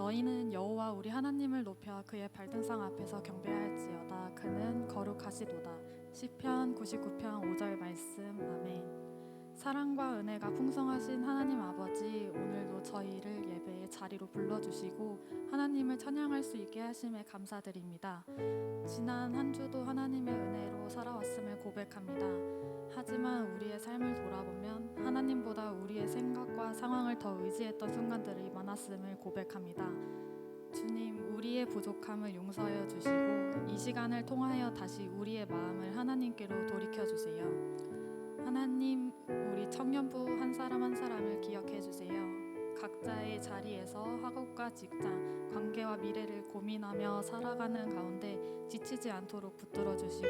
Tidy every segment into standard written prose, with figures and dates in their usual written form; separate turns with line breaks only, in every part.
너희는 여호와 우리 하나님을 높여 그의 발등상 앞에서 경배할지어다. 그는 거룩하시도다. 시편 99편 5절 말씀. 아멘. 사랑과 은혜가 풍성하신 하나님 아버지, 오늘도 저희를 예배의 자리로 불러주시고 하나님을 찬양할 수 있게 하심에 감사드립니다. 지난 한 주도 하나님의 은혜로 살아왔음을 고백합니다. 하지만 우리의 삶을 돌아보면 하나님보다 우리의 생각과 상황을 더 의지했던 순간들이 많았음을 고백합니다. 주님, 우리의 부족함을 용서하여 주시고 이 시간을 통하여 다시 우리의 마음을 하나님께로 돌이켜주세요. 하나님, 우리 청년부 한 사람 한 사람을 기억해 주세요. 각자의 자리에서 학업과 직장, 관계와 미래를 고민하며 살아가는 가운데 지치지 않도록 붙들어 주시고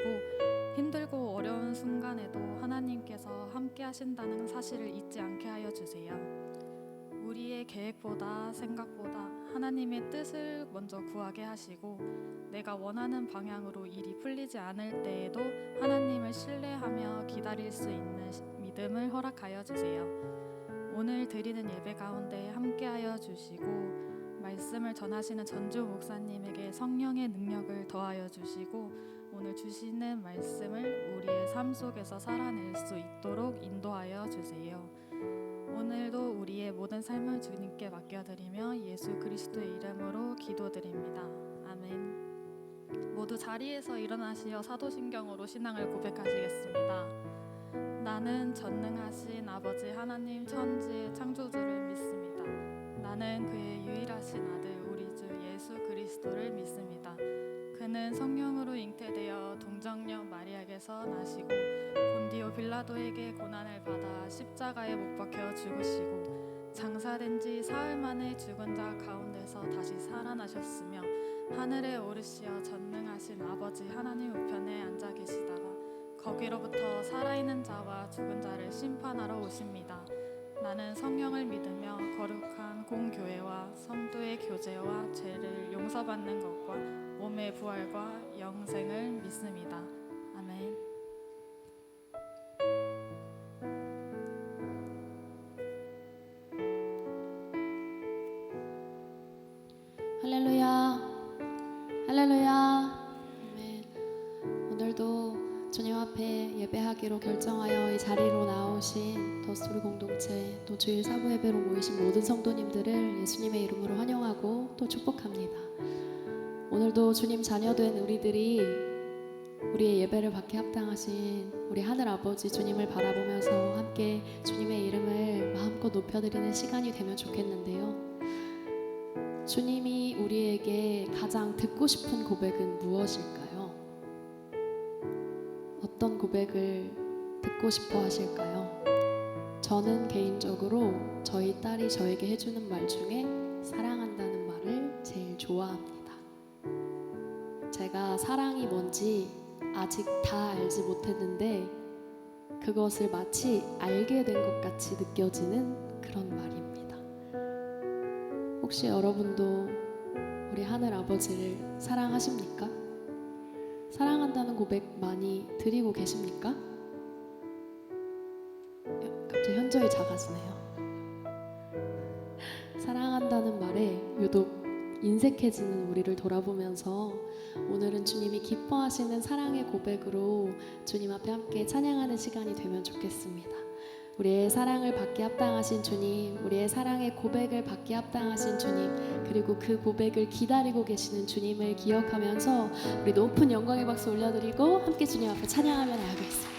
힘들고 어려운 순간에도 하나님께서 함께 하신다는 사실을 잊지 않게 하여 주세요. 우리의 계획보다 생각보다 하나님의 뜻을 먼저 구하게 하시고 내가 원하는 방향으로 일이 풀리지 않을 때에도 하나님을 신뢰하며 기다릴 수 있는 믿음을 허락하여 주세요. 오늘 드리는 예배 가운데 함께하여 주시고 말씀을 전하시는 전주 목사님에게 성령의 능력을 더하여 주시고 오늘 주시는 말씀을 우리의 삶 속에서 살아낼 수 있도록 인도하여 주세요. 오늘도 우리의 모든 삶을 주님께 맡겨드리며 예수 그리스도의 이름으로 기도드립니다. 아멘. 모두 자리에서 일어나시어 사도신경으로 신앙을 고백하시겠습니다. 나는 전능하신 아버지 하나님 천지의 창조주를 믿습니다. 나는 그의 유일하신 아들 우리 주 예수 그리스도를 믿습니다. 그는 성령으로 잉태되어 동정녀 마리아에게서 나시고 본디오 빌라도에게 고난을 받아 십자가에 못 박혀 죽으시고 장사된 지 사흘 만에 죽은 자 가운데서 다시 살아나셨으며 하늘에 오르시어 전능하신 아버지 하나님 우편에 앉아 계시다가 거기로부터 살아있는 자와 죽은 자를 심판하러 오십니다. 나는 성령을 믿으며 거룩한 공교회와 성도의 교제와 죄를 용서받는 것과 몸의 부활과 영생을 믿습니다. 아멘.
할렐루야, 할렐루야. 아멘. 오늘도 주님 앞에 예배하기로 결정하여 이 자리로 나오신 더스토리 공동체 또 주일 사부 예배로 모이신 모든 성도님들을 예수님의 이름으로 환영하고 또 축복합니다. 오늘도 주님 자녀된 우리들이 우리의 예배를 받게 합당하신 우리 하늘 아버지 주님을 바라보면서 함께 주님의 이름을 마음껏 높여드리는 시간이 되면 좋겠는데요. 주님이 우리에게 가장 듣고 싶은 고백은 무엇일까요? 어떤 고백을 듣고 싶어 하실까요? 저는 개인적으로 저희 딸이 저에게 해주는 말 중에 사랑한다는 말을 제일 좋아합니다. 제가 사랑이 뭔지 아직 다 알지 못했는데 그것을 마치 알게 된 것 같이 느껴지는 그런 말입니다. 혹시 여러분도 우리 하늘 아버지를 사랑하십니까? 사랑한다는 고백 많이 드리고 계십니까? 갑자기 현저히 작아지네요. 사랑한다는 말에 유독 인색해지는 우리를 돌아보면서 오늘은 주님이 기뻐하시는 사랑의 고백으로 주님 앞에 함께 찬양하는 시간이 되면 좋겠습니다. 우리의 사랑을 받게 합당하신 주님, 우리의 사랑의 고백을 받게 합당하신 주님, 그리고 그 고백을 기다리고 계시는 주님을 기억하면서 우리 높은 영광의 박수 올려드리고 함께 주님 앞에 찬양하며 나아가겠습니다.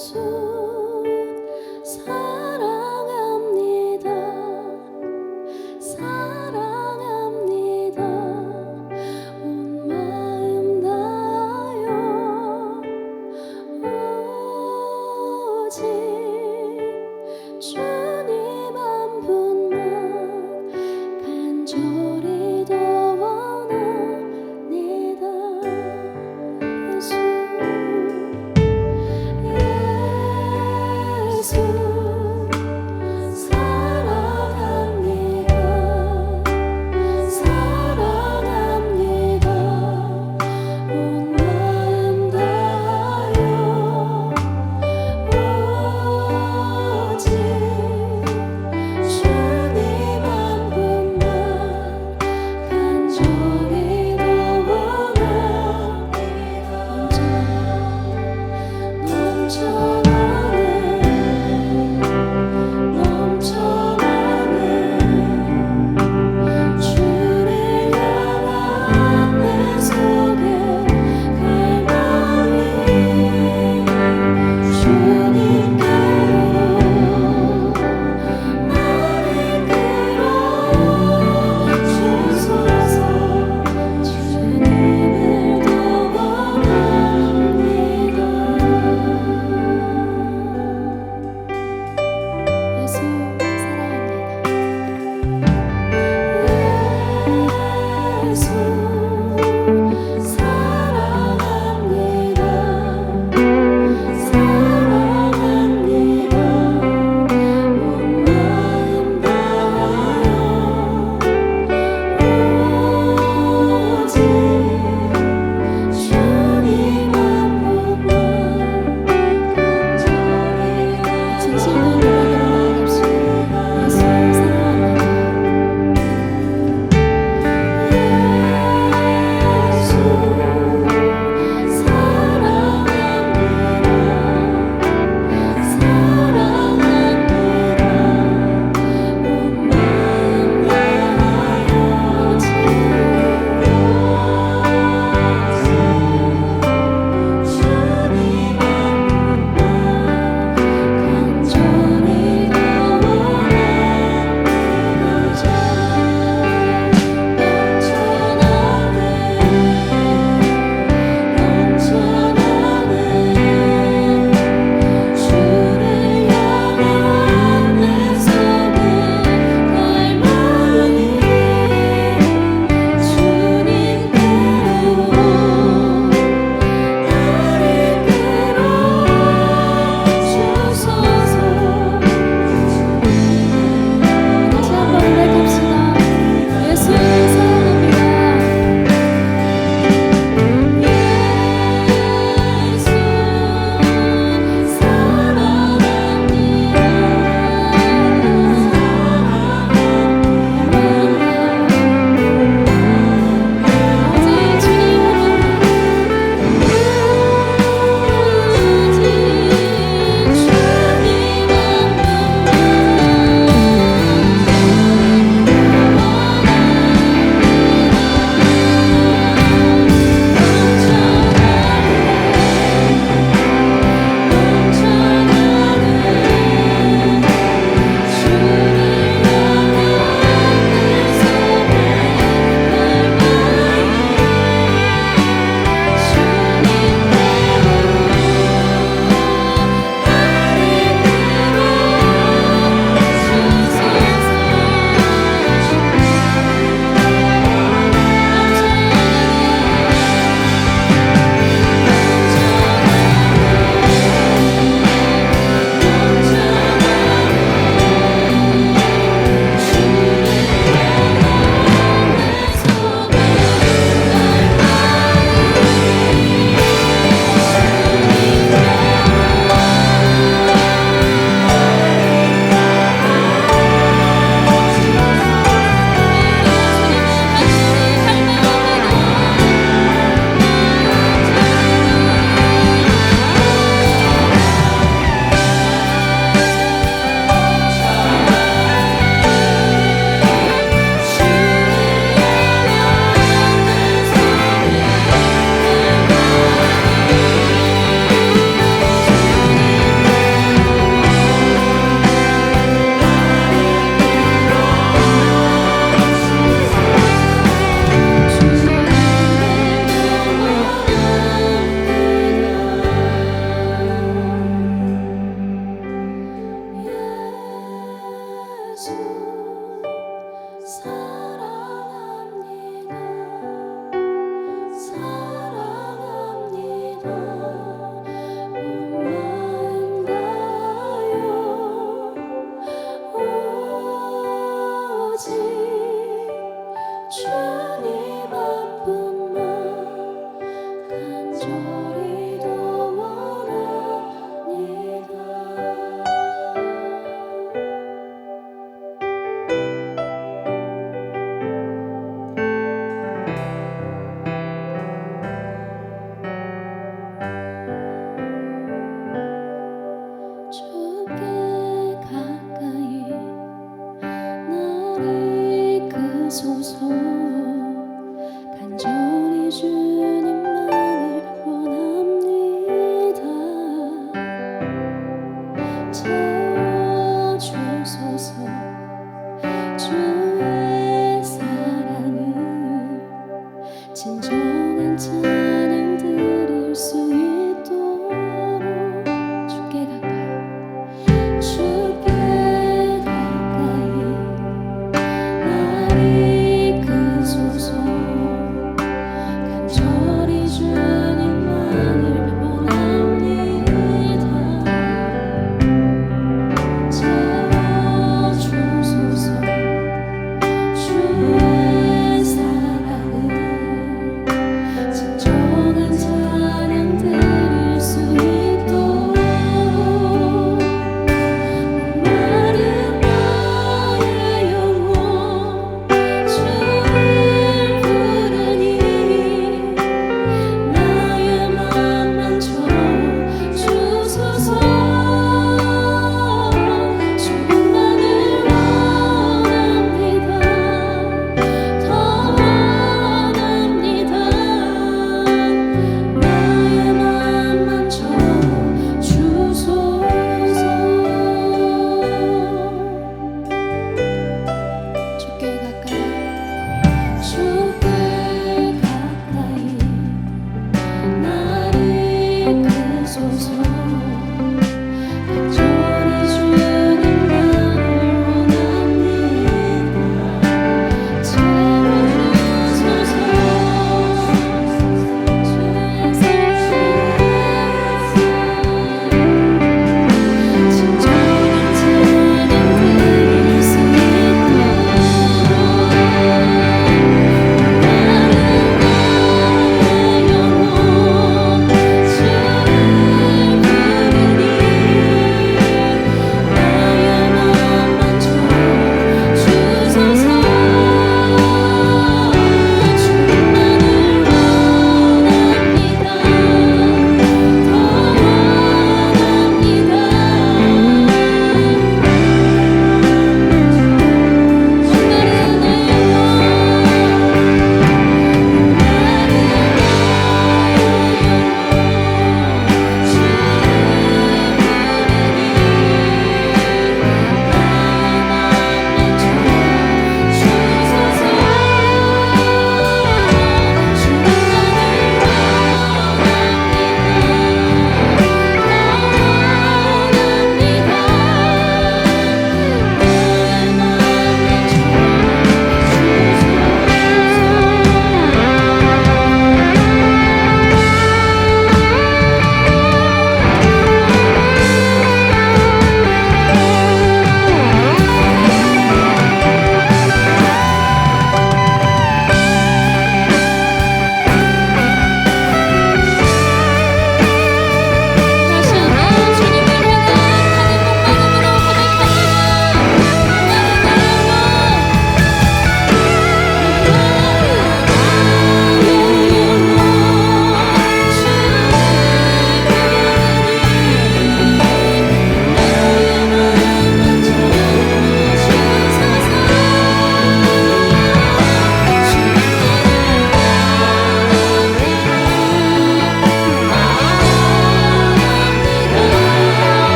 예수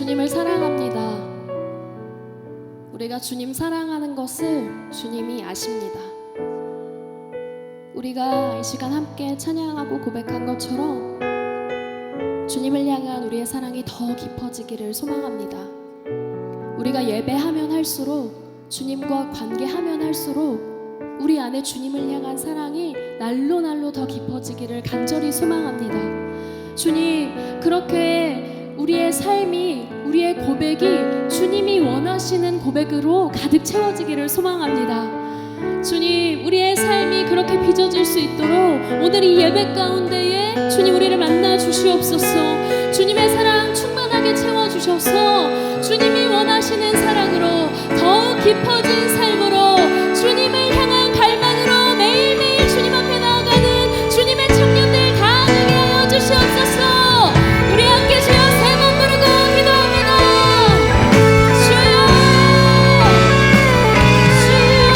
주님을 사랑합니다. 우리가 주님 사랑하는 것을 주님이 아십니다. 우리가 이 시간 함께 찬양하고 고백한 것처럼 주님을 향한 우리의 사랑이 더 깊어지기를 소망합니다. 우리가 예배하면 할수록, 주님과 관계하면 할수록 우리 안에 주님을 향한 사랑이 날로 날로 더 깊어지기를 간절히 소망합니다. 주님, 그렇게 우리의 삶이, 우리의 고백이 주님이 원하시는 고백으로 가득 채워지기를 소망합니다. 주님, 우리의 삶이 그렇게 빚어질 수 있도록 오늘 이 예배 가운데에 주님 우리를 만나 주시옵소서. 주님의 사랑 충만하게 채워주셔서 주님이 원하시는 사랑으로 더욱 깊어진 삶으로 주님을 향한 갈망으로 매일매일 주님 앞에 나아가는 주님의 청년들 다 되게 하여 주시옵소서. 우리 함께 주여 세 번 부르고 기도합니다. 주여, 주여, 주여.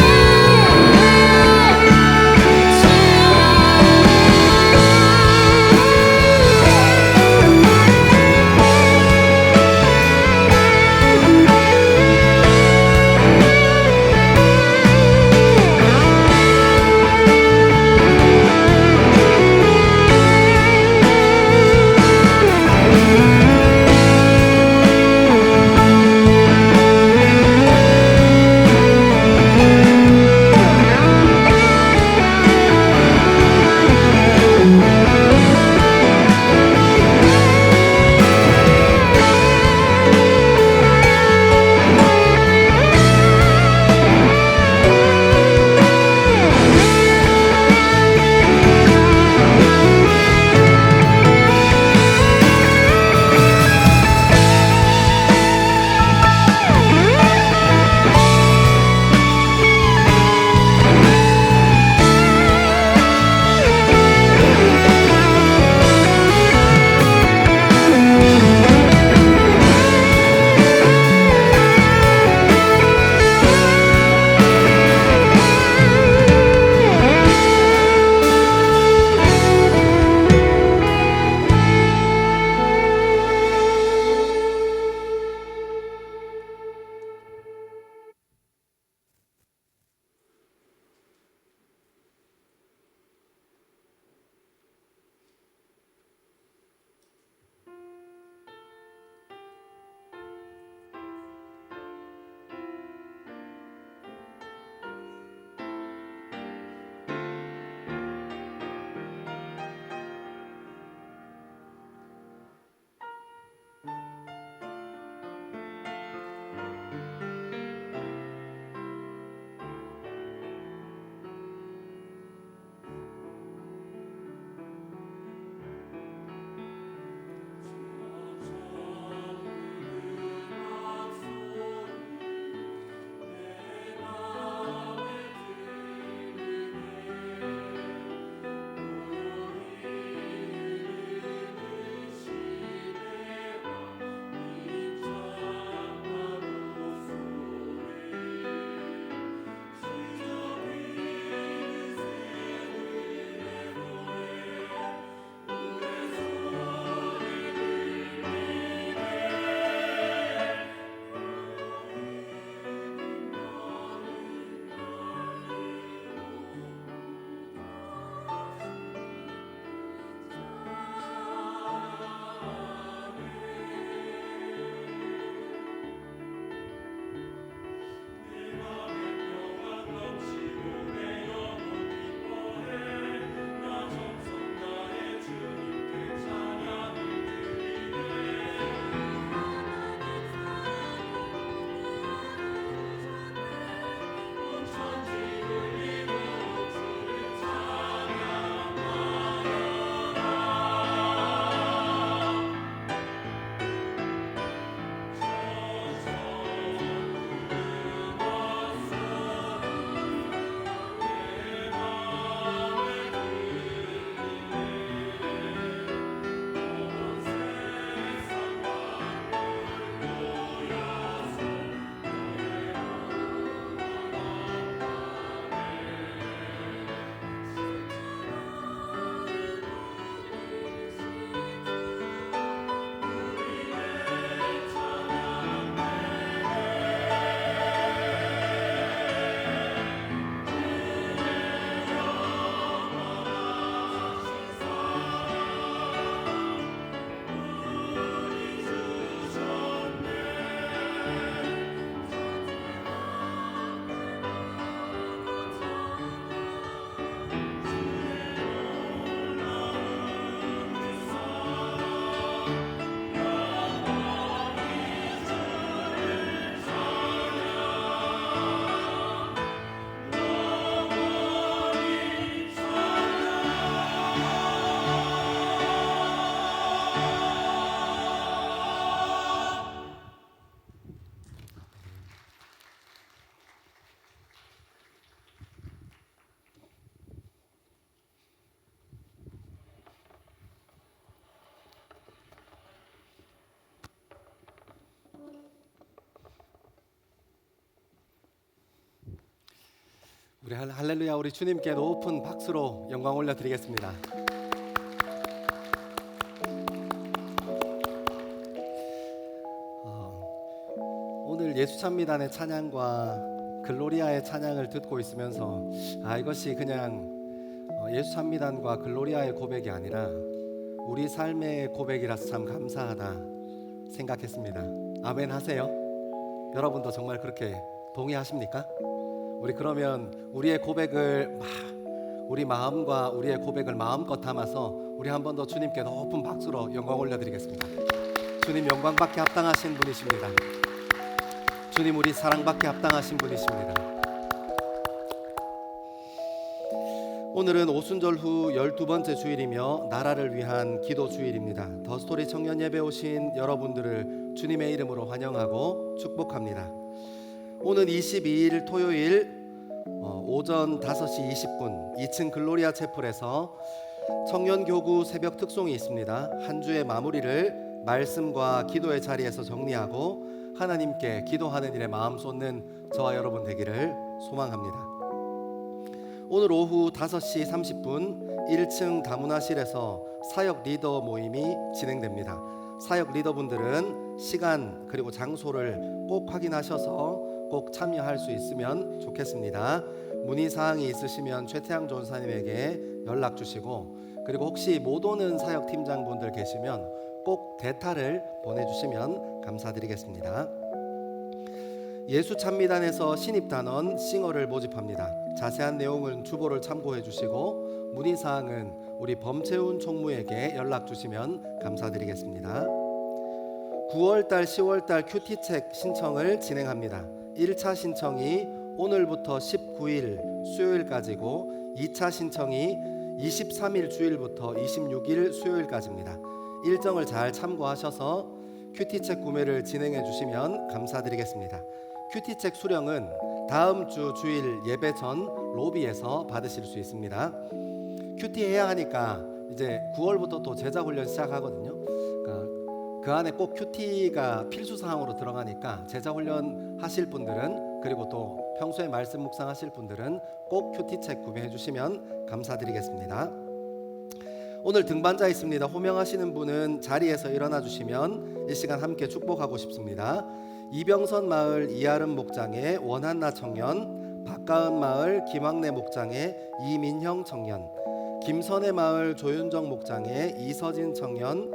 우리 할렐루야, 우리 주님께 높은 박수로 영광 올려드리겠습니다. 오늘 예수찬미단의 찬양과 글로리아의 찬양을 듣고 있으면서 이것이 그냥 예수찬미단과 글로리아의 고백이 아니라 우리 삶의 고백이라서 참 감사하다 생각했습니다. 아멘 하세요? 여러분도 정말 그렇게 동의하십니까? 우리 그러면 우리의 고백을 우리 마음과 우리의 고백을 마음껏 담아서 우리 한 번 더 주님께 높은 박수로 영광 올려드리겠습니다. 주님 영광받게 합당하신 분이십니다. 주님 우리 사랑받게 합당하신 분이십니다. 오늘은 오순절 후 12번째 주일이며 나라를 위한 기도 주일입니다. 더스토리 청년 예배 오신 여러분들을 주님의 이름으로 환영하고 축복합니다. 오는 22일 토요일 오전 5시 20분 2층 글로리아 채플에서 청년교구 새벽 특송이 있습니다. 한 주의 마무리를 말씀과 기도의 자리에서 정리하고 하나님께 기도하는 일에 마음 쏟는 저와 여러분 되기를 소망합니다. 오늘 오후 5시 30분 1층 다문화실에서 사역 리더 모임이 진행됩니다. 사역 리더분들은 시간 그리고 장소를 꼭 확인하셔서 꼭 참여할 수 있으면 좋겠습니다. 문의사항이 있으시면 최태양 전사님에게 연락 주시고, 그리고 혹시 못 오는 사역팀장분들 계시면 꼭 대타를 보내주시면 감사드리겠습니다. 예수찬미단에서 신입단원 싱어를 모집합니다. 자세한 내용은 주보를 참고해 주시고 문의사항은 우리 범채훈 총무에게 연락 주시면 감사드리겠습니다. 9월달 10월달 큐티책 신청을 진행합니다. 1차 신청이 오늘부터 19일 수요일까지고 2차 신청이 23일 주일부터 26일 수요일까지입니다. 일정을 잘 참고하셔서 큐티책 구매를 진행해 주시면 감사드리겠습니다. 큐티책 수령은 다음 주 주일 예배 전 로비에서 받으실 수 있습니다. 큐티 해야 하니까 이제 9월부터 또 제자 훈련 시작하거든요. 그 안에 꼭 큐티가 필수 사항으로 들어가니까 제자 훈련 하실 분들은, 그리고 또 평소에 말씀 묵상하실 분들은 꼭 큐티책 구매해 주시면 감사드리겠습니다. 오늘 등반자 있습니다. 호명하시는 분은 자리에서 일어나 주시면 이 시간 함께 축복하고 싶습니다. 이병선 마을 이아름 목장의 원한나 청년, 박가은 마을 김학래 목장의 이민형 청년, 김선의 마을 조윤정 목장의 이서진 청년,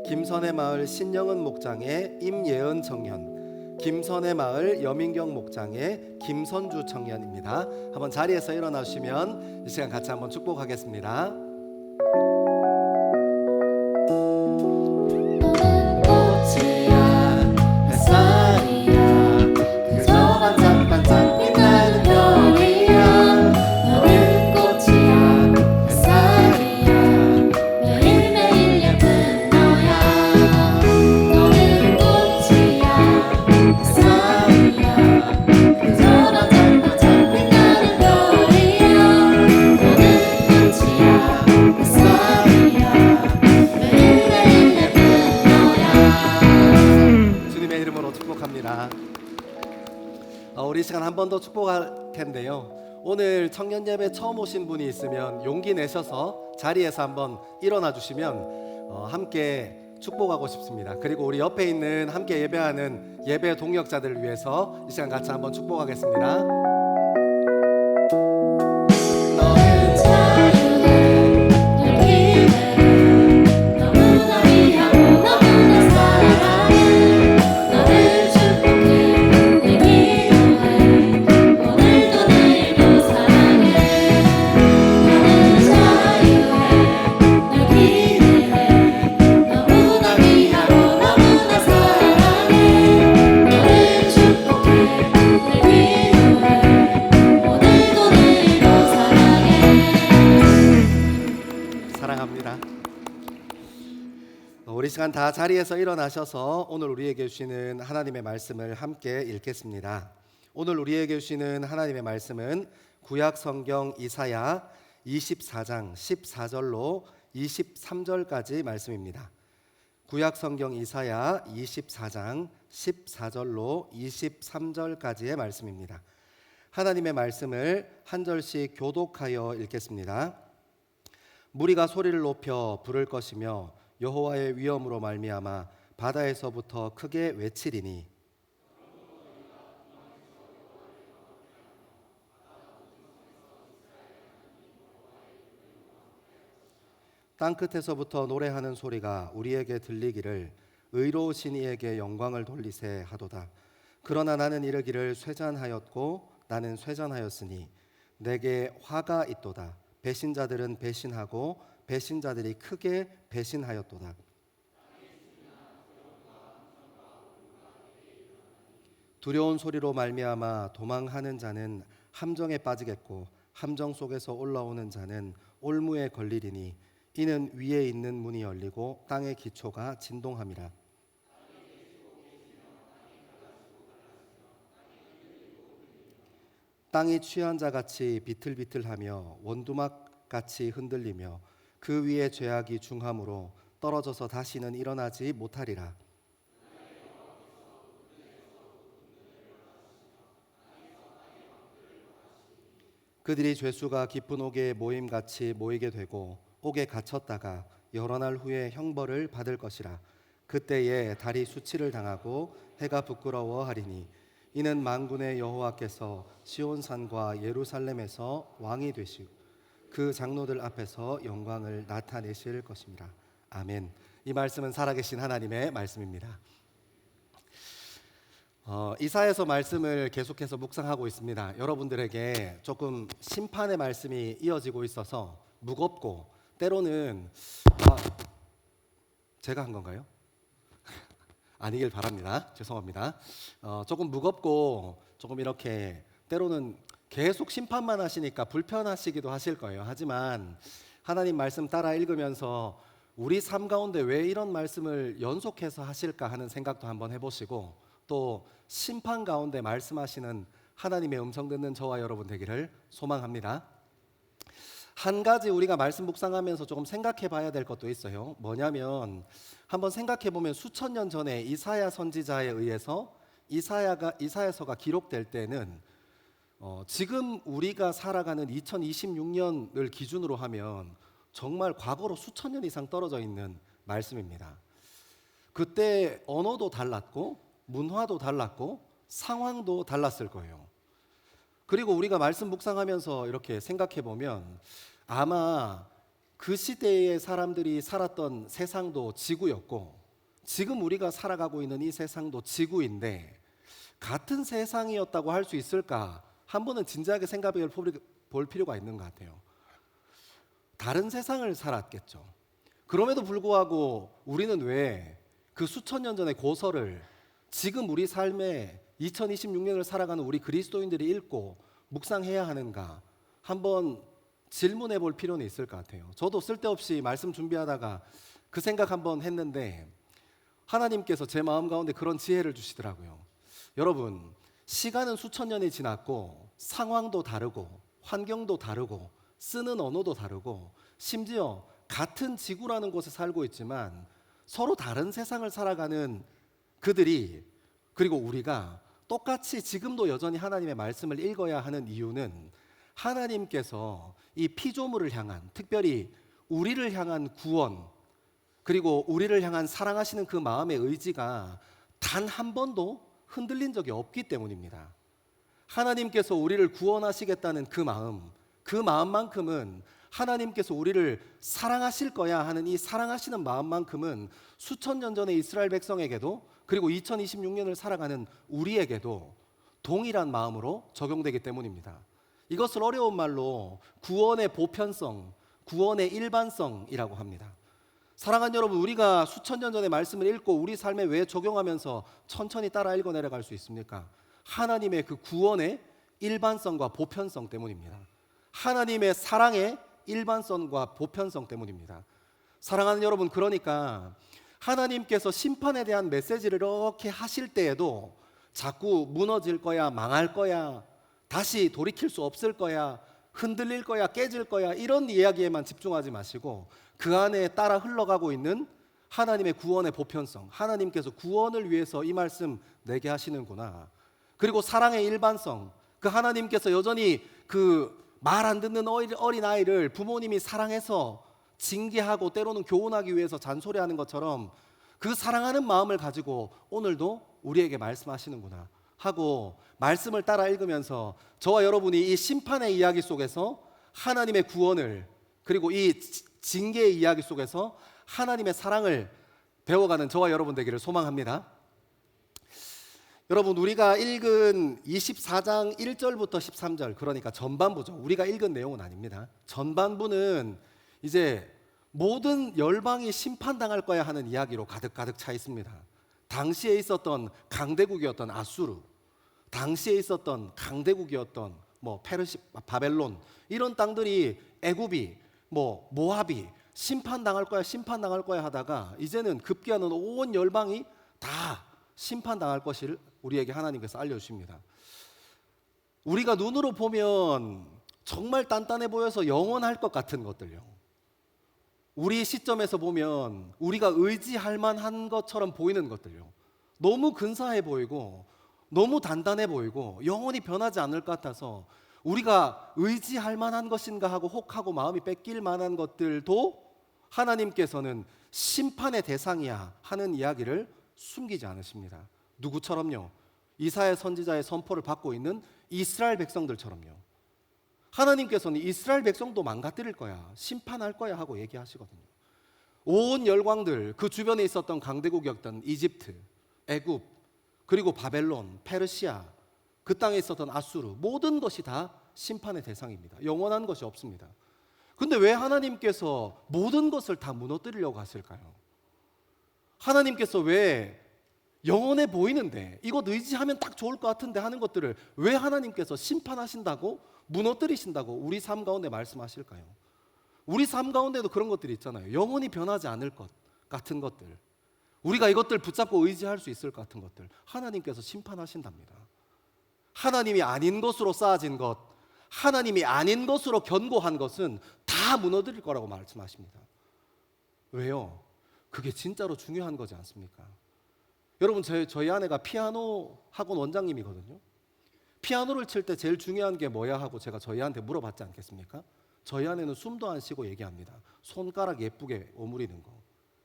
김선의 마을 신영은 목장의 임예은 청년, 김선의 마을 여민경 목장의 김선주 청년입니다. 한번 자리에서 일어나 주시면 이 시간 같이 한번 축복하겠습니다. 우리 시간 한 번 더 축복할 텐데요. 오늘 청년 예배 처음 오신 분이 있으면 용기 내셔서 자리에서 한번 일어나 주시면 함께 축복하고 싶습니다. 그리고 우리 옆에 있는 함께 예배하는 예배 동역자들을 위해서 이 시간 같이 한번 축복하겠습니다. 우리 시간 다 자리에서 일어나셔서 오늘 우리에게 주시는 하나님의 말씀을 함께 읽겠습니다. 오늘 우리에게 주시는 하나님의 말씀은 구약 성경 이사야 24장 14절로 23절까지 말씀입니다. 구약 성경 이사야 24장 14절로 23절까지의 말씀입니다. 하나님의 말씀을 한 절씩 교독하여 읽겠습니다. 무리가 소리를 높여 부를 것이며 여호와의 위엄으로 말미암아 바다에서부터 크게 외치리니 땅끝에서부터 노래하는 소리가 우리에게 들리기를 의로우신 이에게 영광을 돌리세 하도다. 그러나 나는 이르기를 쇠잔하였고 나는 쇠잔하였으니 내게 화가 있도다. 배신자들은 배신하고 배신자들이 크게 배신하였도다. 두려운 소리로 말미암아 도망하는 자는 함정에 빠지겠고 함정 속에서 올라오는 자는 올무에 걸리리니 이는 위에 있는 문이 열리고 땅의 기초가 진동함이라. 땅이 취한 자같이 비틀비틀하며 원두막같이 흔들리며 그 위에 죄악이 중함으로 떨어져서 다시는 일어나지 못하리라. 그들이 죄수가 깊은 옥에 모임같이 모이게 되고 옥에 갇혔다가 여러 날 후에 형벌을 받을 것이라. 그때에 달이 수치를 당하고 해가 부끄러워하리니 이는 만군의 여호와께서 시온산과 예루살렘에서 왕이 되시고 그 장로들 앞에서 영광을 나타내실 것입니다. 아멘. 이 말씀은 살아계신 하나님의 말씀입니다. 이사야서 말씀을 계속해서 묵상하고 있습니다. 여러분들에게 조금 심판의 말씀이 이어지고 있어서 무겁고 때로는 제가 한 건가요? 아니길 바랍니다. 죄송합니다. 조금 무겁고 조금 이렇게 때로는 계속 심판만 하시니까 불편하시기도 하실 거예요. 하지만 하나님 말씀 따라 읽으면서 우리 삶 가운데 왜 이런 말씀을 연속해서 하실까 하는 생각도 한번 해보시고 또 심판 가운데 말씀하시는 하나님의 음성 듣는 저와 여러분 되기를 소망합니다. 한 가지 우리가 말씀 묵상하면서 조금 생각해 봐야 될 것도 있어요. 뭐냐면 한번 생각해 보면 수천 년 전에 이사야 선지자에 의해서 이사야서가 기록될 때는 지금 우리가 살아가는 2026년을 기준으로 하면 정말 과거로 수천 년 이상 떨어져 있는 말씀입니다. 그때 언어도 달랐고 문화도 달랐고 상황도 달랐을 거예요. 그리고 우리가 말씀 묵상하면서 이렇게 생각해 보면 아마 그 시대의 사람들이 살았던 세상도 지구였고 지금 우리가 살아가고 있는 이 세상도 지구인데 같은 세상이었다고 할 수 있을까? 한 번은 진지하게 생각해 볼 필요가 있는 것 같아요. 다른 세상을 살았겠죠. 그럼에도 불구하고 우리는 왜 그 수천 년 전의 고서를 지금 우리 삶에 2026년을 살아가는 우리 그리스도인들이 읽고 묵상해야 하는가? 한번 질문해 볼 필요는 있을 것 같아요. 저도 쓸데없이 말씀 준비하다가 그 생각 한번 했는데 하나님께서 제 마음 가운데 그런 지혜를 주시더라고요. 여러분, 시간은 수천 년이 지났고 상황도 다르고 환경도 다르고 쓰는 언어도 다르고 심지어 같은 지구라는 곳에 살고 있지만 서로 다른 세상을 살아가는 그들이 그리고 우리가 똑같이 지금도 여전히 하나님의 말씀을 읽어야 하는 이유는 하나님께서 이 피조물을 향한 특별히 우리를 향한 구원 그리고 우리를 향한 사랑하시는 그 마음의 의지가 단 한 번도 흔들린 적이 없기 때문입니다. 하나님께서 우리를 구원하시겠다는 그 마음만큼은 하나님께서 우리를 사랑하실 거야 하는 이 사랑하시는 마음만큼은 수천 년 전의 이스라엘 백성에게도 그리고 2026년을 살아가는 우리에게도 동일한 마음으로 적용되기 때문입니다. 이것을 어려운 말로 구원의 보편성, 구원의 일반성이라고 합니다. 사랑하는 여러분, 우리가 수천 년 전의 말씀을 읽고 우리 삶에 왜 적용하면서 천천히 따라 읽어 내려갈 수 있습니까? 하나님의 그 구원의 일반성과 보편성 때문입니다. 하나님의 사랑의 일반성과 보편성 때문입니다. 사랑하는 여러분, 그러니까 하나님께서 심판에 대한 메시지를 이렇게 하실 때에도 자꾸 무너질 거야, 망할 거야, 다시 돌이킬 수 없을 거야, 흔들릴 거야, 깨질 거야 이런 이야기에만 집중하지 마시고 그 안에 따라 흘러가고 있는 하나님의 구원의 보편성, 하나님께서 구원을 위해서 이 말씀 내게 하시는구나. 그리고 사랑의 일반성, 그 하나님께서 여전히 그 말 안 듣는 어린아이를 부모님이 사랑해서 징계하고 때로는 교훈하기 위해서 잔소리하는 것처럼 그 사랑하는 마음을 가지고 오늘도 우리에게 말씀하시는구나 하고 말씀을 따라 읽으면서 저와 여러분이 이 심판의 이야기 속에서 하나님의 구원을, 그리고 이 징계의 이야기 속에서 하나님의 사랑을 배워가는 저와 여러분 되기를 소망합니다. 여러분, 우리가 읽은 24장 1절부터 13절, 그러니까 전반부죠. 우리가 읽은 내용은 아닙니다. 전반부는 이제 모든 열방이 심판당할 거야 하는 이야기로 가득가득 차 있습니다. 당시에 있었던 강대국이었던 아수르, 당시에 있었던 강대국이었던 페르시, 바벨론, 이런 땅들이, 애굽이, 모압이 심판당할 거야 하다가 이제는 급기야는 온 열방이 다 심판당할 것을 우리에게 하나님께서 알려주십니다. 우리가 눈으로 보면 정말 단단해 보여서 영원할 것 같은 것들요, 우리 시점에서 보면 우리가 의지할 만한 것처럼 보이는 것들요, 너무 근사해 보이고 너무 단단해 보이고 영원히 변하지 않을 것 같아서 우리가 의지할 만한 것인가 하고 혹하고 마음이 뺏길 만한 것들도 하나님께서는 심판의 대상이야 하는 이야기를 숨기지 않으십니다. 누구처럼요? 이사야 선지자의 선포를 받고 있는 이스라엘 백성들처럼요. 하나님께서는 이스라엘 백성도 망가뜨릴 거야, 심판할 거야 하고 얘기하시거든요. 온 열광들, 그 주변에 있었던 강대국이었던 이집트, 애굽, 그리고 바벨론, 페르시아, 그 땅에 있었던 아수르, 모든 것이 다 심판의 대상입니다. 영원한 것이 없습니다. 근데 왜 하나님께서 모든 것을 다 무너뜨리려고 하실까요? 하나님께서 왜 영원해 보이는데 이것 의지하면 딱 좋을 것 같은데 하는 것들을 왜 하나님께서 심판하신다고, 무너뜨리신다고 우리 삶 가운데 말씀하실까요? 우리 삶 가운데도 그런 것들이 있잖아요. 영원히 변하지 않을 것 같은 것들, 우리가 이것들 붙잡고 의지할 수 있을 것 같은 것들, 하나님께서 심판하신답니다. 하나님이 아닌 것으로 쌓아진 것, 하나님이 아닌 것으로 견고한 것은 다 무너뜨릴 거라고 말씀하십니다. 왜요? 그게 진짜로 중요한 거지 않습니까? 여러분, 저희 아내가 피아노 학원 원장님이거든요. 피아노를 칠 때 제일 중요한 게 뭐야 하고 제가 저희한테 물어봤지 않겠습니까? 저희 아내는 숨도 안 쉬고 얘기합니다. 손가락 예쁘게 오므리는 거,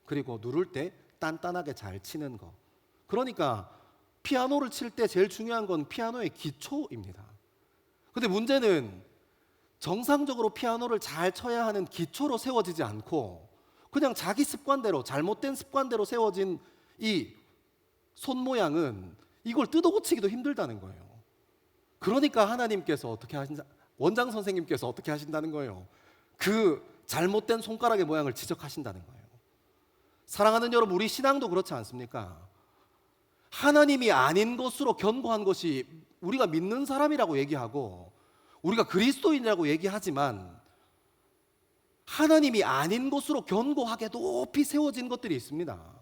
그리고 누를 때 단단하게 잘 치는 거. 그러니까 피아노를 칠 때 제일 중요한 건 피아노의 기초입니다. 근데 문제는 정상적으로 피아노를 잘 쳐야 하는 기초로 세워지지 않고 그냥 자기 습관대로, 잘못된 습관대로 세워진 이 손 모양은 이걸 뜯어 고치기도 힘들다는 거예요. 그러니까 하나님께서 원장 선생님께서 어떻게 하신다는 거예요? 그 잘못된 손가락의 모양을 지적하신다는 거예요. 사랑하는 여러분, 우리 신앙도 그렇지 않습니까? 하나님이 아닌 것으로 견고한 것이 우리가 믿는 사람이라고 얘기하고 우리가 그리스도인이라고 얘기하지만 하나님이 아닌 것으로 견고하게 높이 세워진 것들이 있습니다.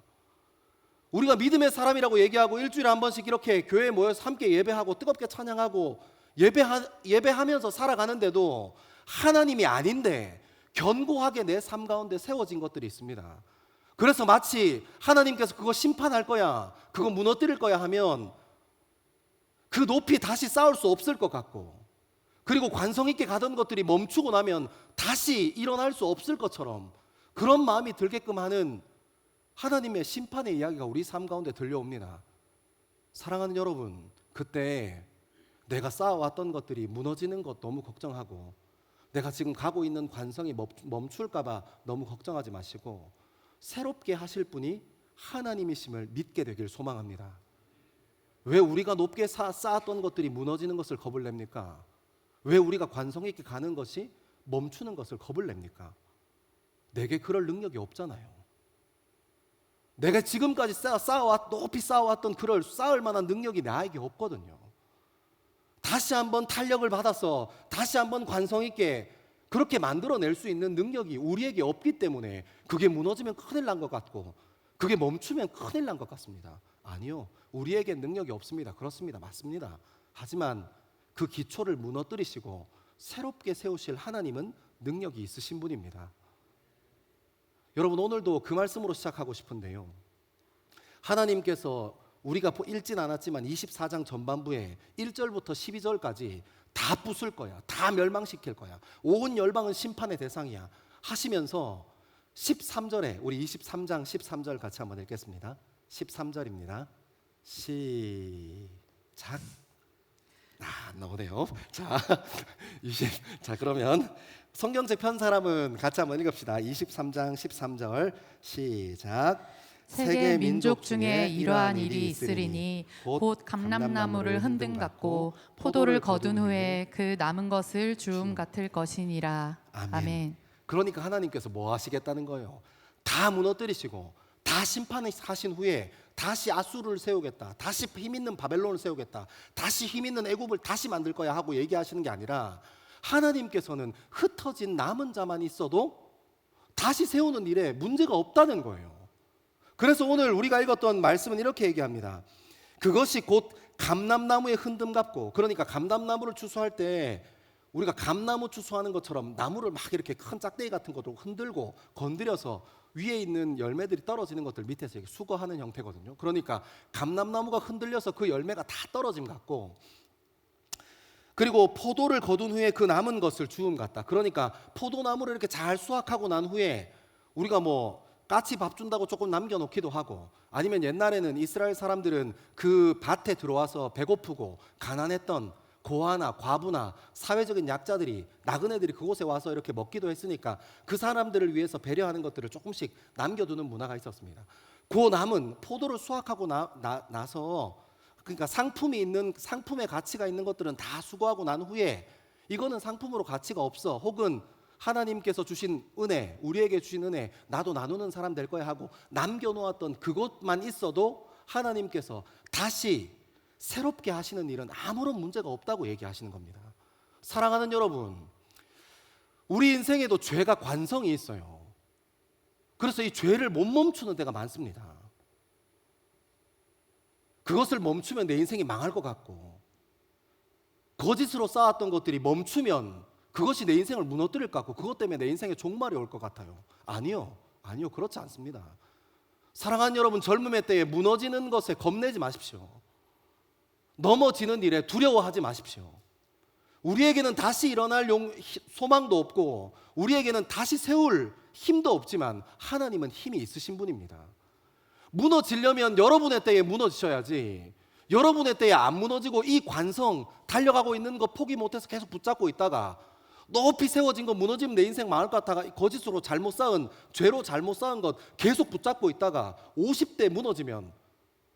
우리가 믿음의 사람이라고 얘기하고 일주일에 한 번씩 이렇게 교회에 모여서 함께 예배하고 뜨겁게 찬양하고 예배하면서 살아가는데도 하나님이 아닌데 견고하게 내 삶 가운데 세워진 것들이 있습니다. 그래서 마치 하나님께서 그거 심판할 거야, 그거 무너뜨릴 거야 하면 그 높이 다시 쌓을 수 없을 것 같고, 그리고 관성 있게 가던 것들이 멈추고 나면 다시 일어날 수 없을 것처럼 그런 마음이 들게끔 하는 하나님의 심판의 이야기가 우리 삶 가운데 들려옵니다. 사랑하는 여러분, 그때 내가 쌓아왔던 것들이 무너지는 것 너무 걱정하고 내가 지금 가고 있는 관성이 멈출까 봐 너무 걱정하지 마시고 새롭게 하실 분이 하나님이심을 믿게 되길 소망합니다. 왜 우리가 높게 쌓았던 것들이 무너지는 것을 겁을 냅니까? 왜 우리가 관성 있게 가는 것이 멈추는 것을 겁을 냅니까? 내게 그럴 능력이 없잖아요. 내가 지금까지 높이 쌓아왔던 그럴 쌓을 만한 능력이 나에게 없거든요. 다시 한번 탄력을 받아서 다시 한번 관성 있게 그렇게 만들어낼 수 있는 능력이 우리에게 없기 때문에 그게 무너지면 큰일 난 것 같고 그게 멈추면 큰일 난 것 같습니다. 아니요, 우리에게 능력이 없습니다. 그렇습니다. 맞습니다. 하지만 그 기초를 무너뜨리시고 새롭게 세우실 하나님은 능력이 있으신 분입니다. 여러분, 오늘도 그 말씀으로 시작하고 싶은데요, 하나님께서 우리가 읽진 않았지만 24장 전반부에 1절부터 12절까지 다 부술 거야. 다 멸망시킬 거야. 온 열방은 심판의 대상이야 하시면서 13절에 우리 23장 13절 같이 한번 읽겠습니다. 13절입니다. 시작. 안 나오네요. 자, 그러면 성경책 편 사람은 같이 한번 읽읍시다. 23장 13절 시작.
세계 민족 중에 이러한 일이 있으리니 곧 감람나무를 흔든 같고 포도를 거둔 후에 그 남은 것을 주움 같을 것이니라. 아멘.
그러니까 하나님께서 뭐 하시겠다는 거예요? 다 무너뜨리시고 다 심판하신 후에 다시 아수르를 세우겠다, 다시 힘있는 바벨론을 세우겠다, 다시 힘있는 애굽을 다시 만들 거야 하고 얘기하시는 게 아니라 하나님께서는 흩어진 남은 자만 있어도 다시 세우는 일에 문제가 없다는 거예요. 그래서 오늘 우리가 읽었던 말씀은 이렇게 얘기합니다. 그것이 곧 감람나무의 흔듦 같고, 그러니까 감람나무를 추수할 때 우리가 감나무 추수하는 것처럼 나무를 막 이렇게 큰 짝대기 같은 것도 흔들고 건드려서 위에 있는 열매들이 떨어지는 것들 밑에서 이렇게 수거하는 형태거든요. 그러니까 감람나무가 흔들려서 그 열매가 다 떨어짐 같고, 그리고 포도를 거둔 후에 그 남은 것을 주움 같다. 그러니까 포도나무를 이렇게 잘 수확하고 난 후에 우리가 뭐 까치 밥 준다고 조금 남겨놓기도 하고, 아니면 옛날에는 이스라엘 사람들은 그 밭에 들어와서 배고프고 가난했던 고아나 과부나 사회적인 약자들이, 나그네들이 그곳에 와서 이렇게 먹기도 했으니까 그 사람들을 위해서 배려하는 것들을 조금씩 남겨두는 문화가 있었습니다. 그 남은 포도를 수확하고 나서, 그러니까 상품의 가치가 있는 것들은 다 수거하고 난 후에 이거는 상품으로 가치가 없어, 혹은 하나님께서 주신 은혜, 우리에게 주신 은혜 나도 나누는 사람 될 거야 하고 남겨놓았던 그것만 있어도 하나님께서 다시 새롭게 하시는 일은 아무런 문제가 없다고 얘기하시는 겁니다. 사랑하는 여러분, 우리 인생에도 죄가 관성이 있어요. 그래서 이 죄를 못 멈추는 데가 많습니다. 그것을 멈추면 내 인생이 망할 것 같고, 거짓으로 쌓았던 것들이 멈추면 그것이 내 인생을 무너뜨릴 것 같고, 그것 때문에 내 인생에 종말이 올 것 같아요. 아니요, 그렇지 않습니다. 사랑하는 여러분, 젊음의 때에 무너지는 것에 겁내지 마십시오. 넘어지는 일에 두려워하지 마십시오. 우리에게는 다시 일어날 소망도 없고 우리에게는 다시 세울 힘도 없지만 하나님은 힘이 있으신 분입니다. 무너지려면 여러분의 때에 무너지셔야지, 여러분의 때에 안 무너지고 이 관성 달려가고 있는 거 포기 못해서 계속 붙잡고 있다가 높이 세워진 거 무너지면 내 인생 망할 것 같다가 거짓으로 잘못 쌓은, 죄로 잘못 쌓은 것 계속 붙잡고 있다가 50대 무너지면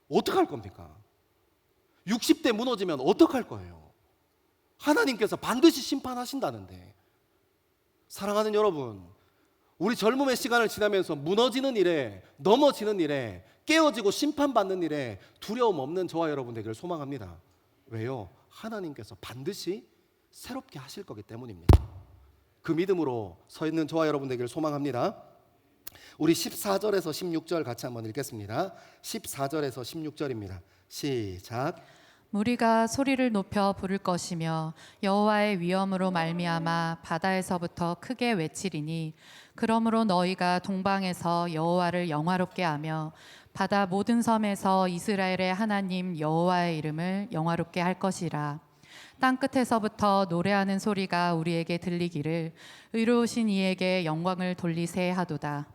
어떡할 겁니까? 60대 무너지면 어떡할 거예요? 하나님께서 반드시 심판하신다는데. 사랑하는 여러분, 우리 젊음의 시간을 지나면서 무너지는 일에, 넘어지는 일에, 깨어지고 심판받는 일에 두려움 없는 저와 여러분 되기를 소망합니다. 왜요? 하나님께서 반드시 새롭게 하실 거기 때문입니다. 그 믿음으로 서 있는 저와 여러분 되기를 소망합니다. 우리 14절에서 16절 같이 한번 읽겠습니다. 14절에서 16절입니다. 시작.
무리가 소리를 높여 부를 것이며 여호와의 위엄으로 말미암아 바다에서부터 크게 외치리니, 그러므로 너희가 동방에서 여호와를 영화롭게 하며 바다 모든 섬에서 이스라엘의 하나님 여호와의 이름을 영화롭게 할 것이라. 땅끝에서부터 노래하는 소리가 우리에게 들리기를 의로우신 이에게 영광을 돌리세 하도다.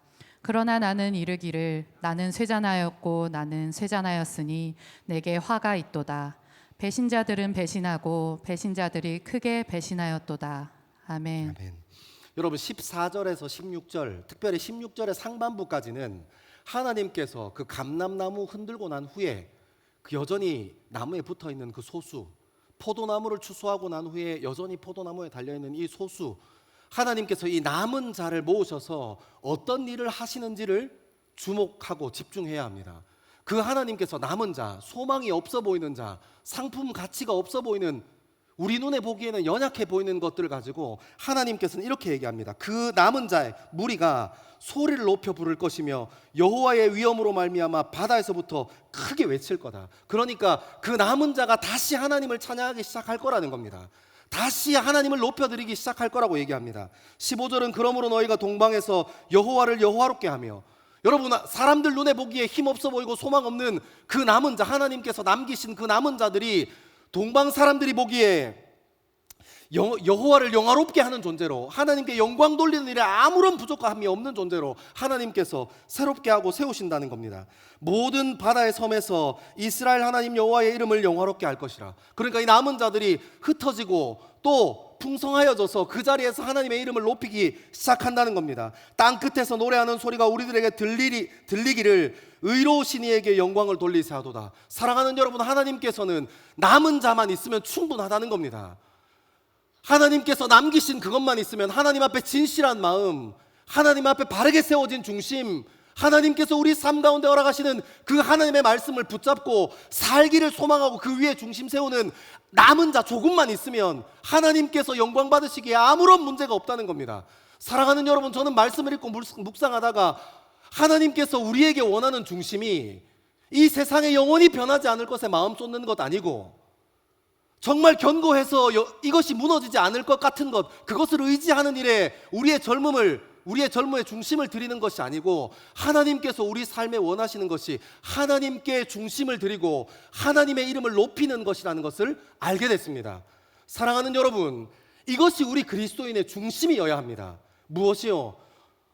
그러나 나는 이르기를 나는 쇠잔하였고 나는 쇠잔하였으니 내게 화가 있도다. 배신자들은 배신하고 배신자들이 크게 배신하였도다. 아멘.
아멘. 여러분, 14절에서 16절, 특별히 16절의 상반부까지는 하나님께서 그 감람나무 흔들고 난 후에 그 여전히 나무에 붙어있는 그 소수, 포도나무를 추수하고 난 후에 여전히 포도나무에 달려있는 이 소수, 하나님께서 이 남은 자를 모으셔서 어떤 일을 하시는지를 주목하고 집중해야 합니다. 그 하나님께서 남은 자, 소망이 없어 보이는 자, 상품 가치가 없어 보이는, 우리 눈에 보기에는 연약해 보이는 것들을 가지고 하나님께서는 이렇게 얘기합니다. 그 남은 자의 무리가 소리를 높여 부를 것이며 여호와의 위엄으로 말미암아 바다에서부터 크게 외칠 거다. 그러니까 그 남은 자가 다시 하나님을 찬양하기 시작할 거라는 겁니다. 다시 하나님을 높여드리기 시작할 거라고 얘기합니다. 15절은 그러므로 너희가 동방에서 여호와를 여호와롭게 하며, 여러분, 사람들 눈에 보기에 힘없어 보이고 소망 없는 그 남은 자, 하나님께서 남기신 그 남은 자들이 동방 사람들이 보기에 여호와를 영화롭게 하는 존재로, 하나님께 영광 돌리는 일에 아무런 부족함이 없는 존재로 하나님께서 새롭게 하고 세우신다는 겁니다. 모든 바다의 섬에서 이스라엘 하나님 여호와의 이름을 영화롭게 할 것이라. 그러니까 이 남은 자들이 흩어지고 또 풍성하여져서 그 자리에서 하나님의 이름을 높이기 시작한다는 겁니다. 땅 끝에서 노래하는 소리가 우리들에게 들리기를 의로우신 이에게 영광을 돌리사도다. 사랑하는 여러분, 하나님께서는 남은 자만 있으면 충분하다는 겁니다. 하나님께서 남기신 그것만 있으면, 하나님 앞에 진실한 마음, 하나님 앞에 바르게 세워진 중심, 하나님께서 우리 삶 가운데 허락하시는 그 하나님의 말씀을 붙잡고 살기를 소망하고 그 위에 중심 세우는 남은 자 조금만 있으면 하나님께서 영광 받으시기에 아무런 문제가 없다는 겁니다. 사랑하는 여러분, 저는 말씀을 읽고 묵상하다가 하나님께서 우리에게 원하는 중심이 이 세상에 영원히 변하지 않을 것에 마음 쏟는 것 아니고, 정말 견고해서 이것이 무너지지 않을 것 같은 것, 그것을 의지하는 일에 우리의 젊음의 중심을 드리는 것이 아니고, 하나님께서 우리 삶에 원하시는 것이 하나님께 중심을 드리고 하나님의 이름을 높이는 것이라는 것을 알게 됐습니다. 사랑하는 여러분, 이것이 우리 그리스도인의 중심이어야 합니다. 무엇이요?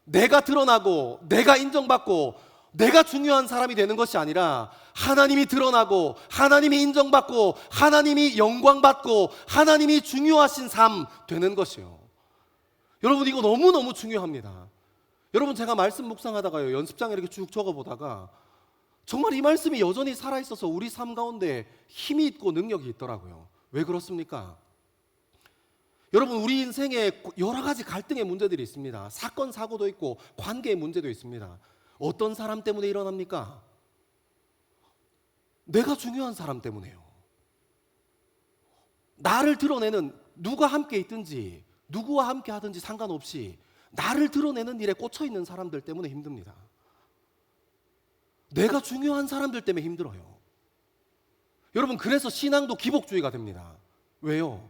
내가 드러나고 내가 인정받고 내가 중요한 사람이 되는 것이 아니라 하나님이 드러나고 하나님이 인정받고 하나님이 영광받고 하나님이 중요하신 삶 되는 것이요. 여러분, 이거 너무너무 중요합니다. 여러분, 제가 말씀 묵상하다가요, 연습장에 이렇게 쭉 적어보다가 정말 이 말씀이 여전히 살아있어서 우리 삶 가운데 힘이 있고 능력이 있더라고요. 왜 그렇습니까? 여러분, 우리 인생에 여러 가지 갈등의 문제들이 있습니다. 사건 사고도 있고 관계의 문제도 있습니다. 어떤 사람 때문에 일어납니까? 내가 중요한 사람 때문에요. 나를 드러내는, 누가 함께 있든지 누구와 함께 하든지 상관없이 나를 드러내는 일에 꽂혀 있는 사람들 때문에 힘듭니다. 내가 중요한 사람들 때문에 힘들어요. 여러분, 그래서 신앙도 기복주의가 됩니다. 왜요?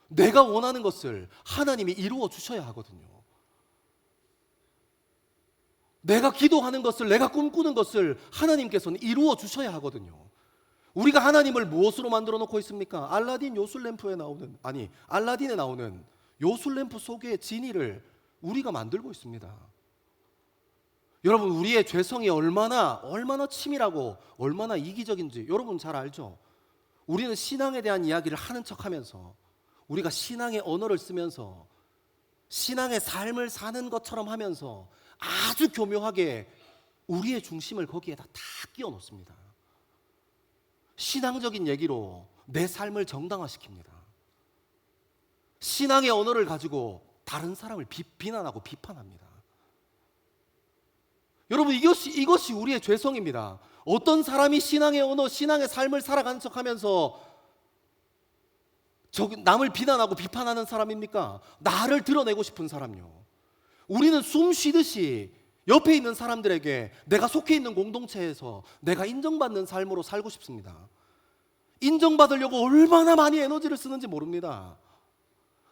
내가 원하는 것을 하나님이 이루어 주셔야 하거든요. 내가 기도하는 것을, 내가 꿈꾸는 것을 하나님께서는 이루어 주셔야 하거든요. 우리가 하나님을 무엇으로 만들어 놓고 있습니까? 알라딘에 나오는 요술램프 속의 지니를 우리가 만들고 있습니다. 여러분, 우리의 죄성이 얼마나 치밀하고 얼마나 이기적인지 여러분 잘 알죠? 우리는 신앙에 대한 이야기를 하는 척하면서, 우리가 신앙의 언어를 쓰면서 신앙의 삶을 사는 것처럼 하면서 아주 교묘하게 우리의 중심을 거기에다 다 끼워 놓습니다. 신앙적인 얘기로 내 삶을 정당화시킵니다. 신앙의 언어를 가지고 다른 사람을 비난하고 비판합니다. 여러분, 이것이 우리의 죄성입니다. 어떤 사람이 신앙의 언어, 신앙의 삶을 살아가는 척하면서 남을 비난하고 비판하는 사람입니까? 나를 드러내고 싶은 사람요. 우리는 숨 쉬듯이 옆에 있는 사람들에게 내가 속해 있는 공동체에서 내가 인정받는 삶으로 살고 싶습니다. 인정받으려고 얼마나 많이 에너지를 쓰는지 모릅니다.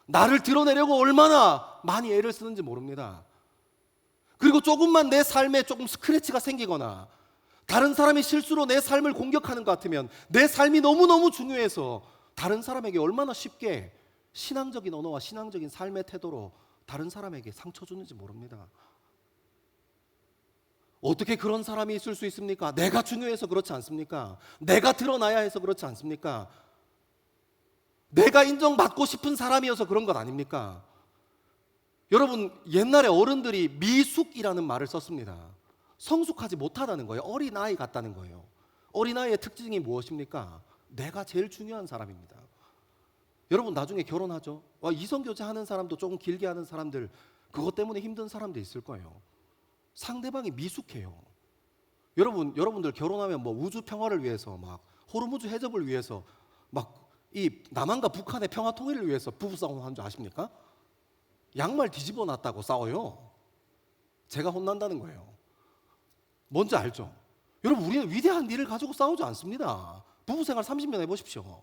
나를 드러내려고 얼마나 많이 애를 쓰는지 모릅니다. 그리고 조금만 내 삶에 조금 스크래치가 생기거나 다른 사람이 실수로 내 삶을 공격하는 것 같으면 내 삶이 너무너무 중요해서 다른 사람에게 얼마나 쉽게 신앙적인 언어와 신앙적인 삶의 태도로 다른 사람에게 상처 주는지 모릅니다. 어떻게 그런 사람이 있을 수 있습니까? 내가 중요해서 그렇지 않습니까? 내가 드러나야 해서 그렇지 않습니까? 내가 인정받고 싶은 사람이어서 그런 것 아닙니까? 여러분, 옛날에 어른들이 미숙이라는 말을 썼습니다. 성숙하지 못하다는 거예요. 어린아이 같다는 거예요. 어린아이의 특징이 무엇입니까? 내가 제일 중요한 사람입니다. 여러분, 나중에 결혼하죠. 이성교제 하는 사람도 조금 길게 하는 사람들, 그것 때문에 힘든 사람도 있을 거예요. 상대방이 미숙해요. 여러분들 결혼하면 뭐 우주 평화를 위해서, 막 호르무즈 해적을 위해서, 막 이 남한과 북한의 평화 통일을 위해서 부부싸움 하는 줄 아십니까? 양말 뒤집어 놨다고 싸워요. 제가 혼난다는 거예요. 뭔지 알죠? 여러분, 우리는 위대한 일을 가지고 싸우지 않습니다. 부부생활 30년 해보십시오.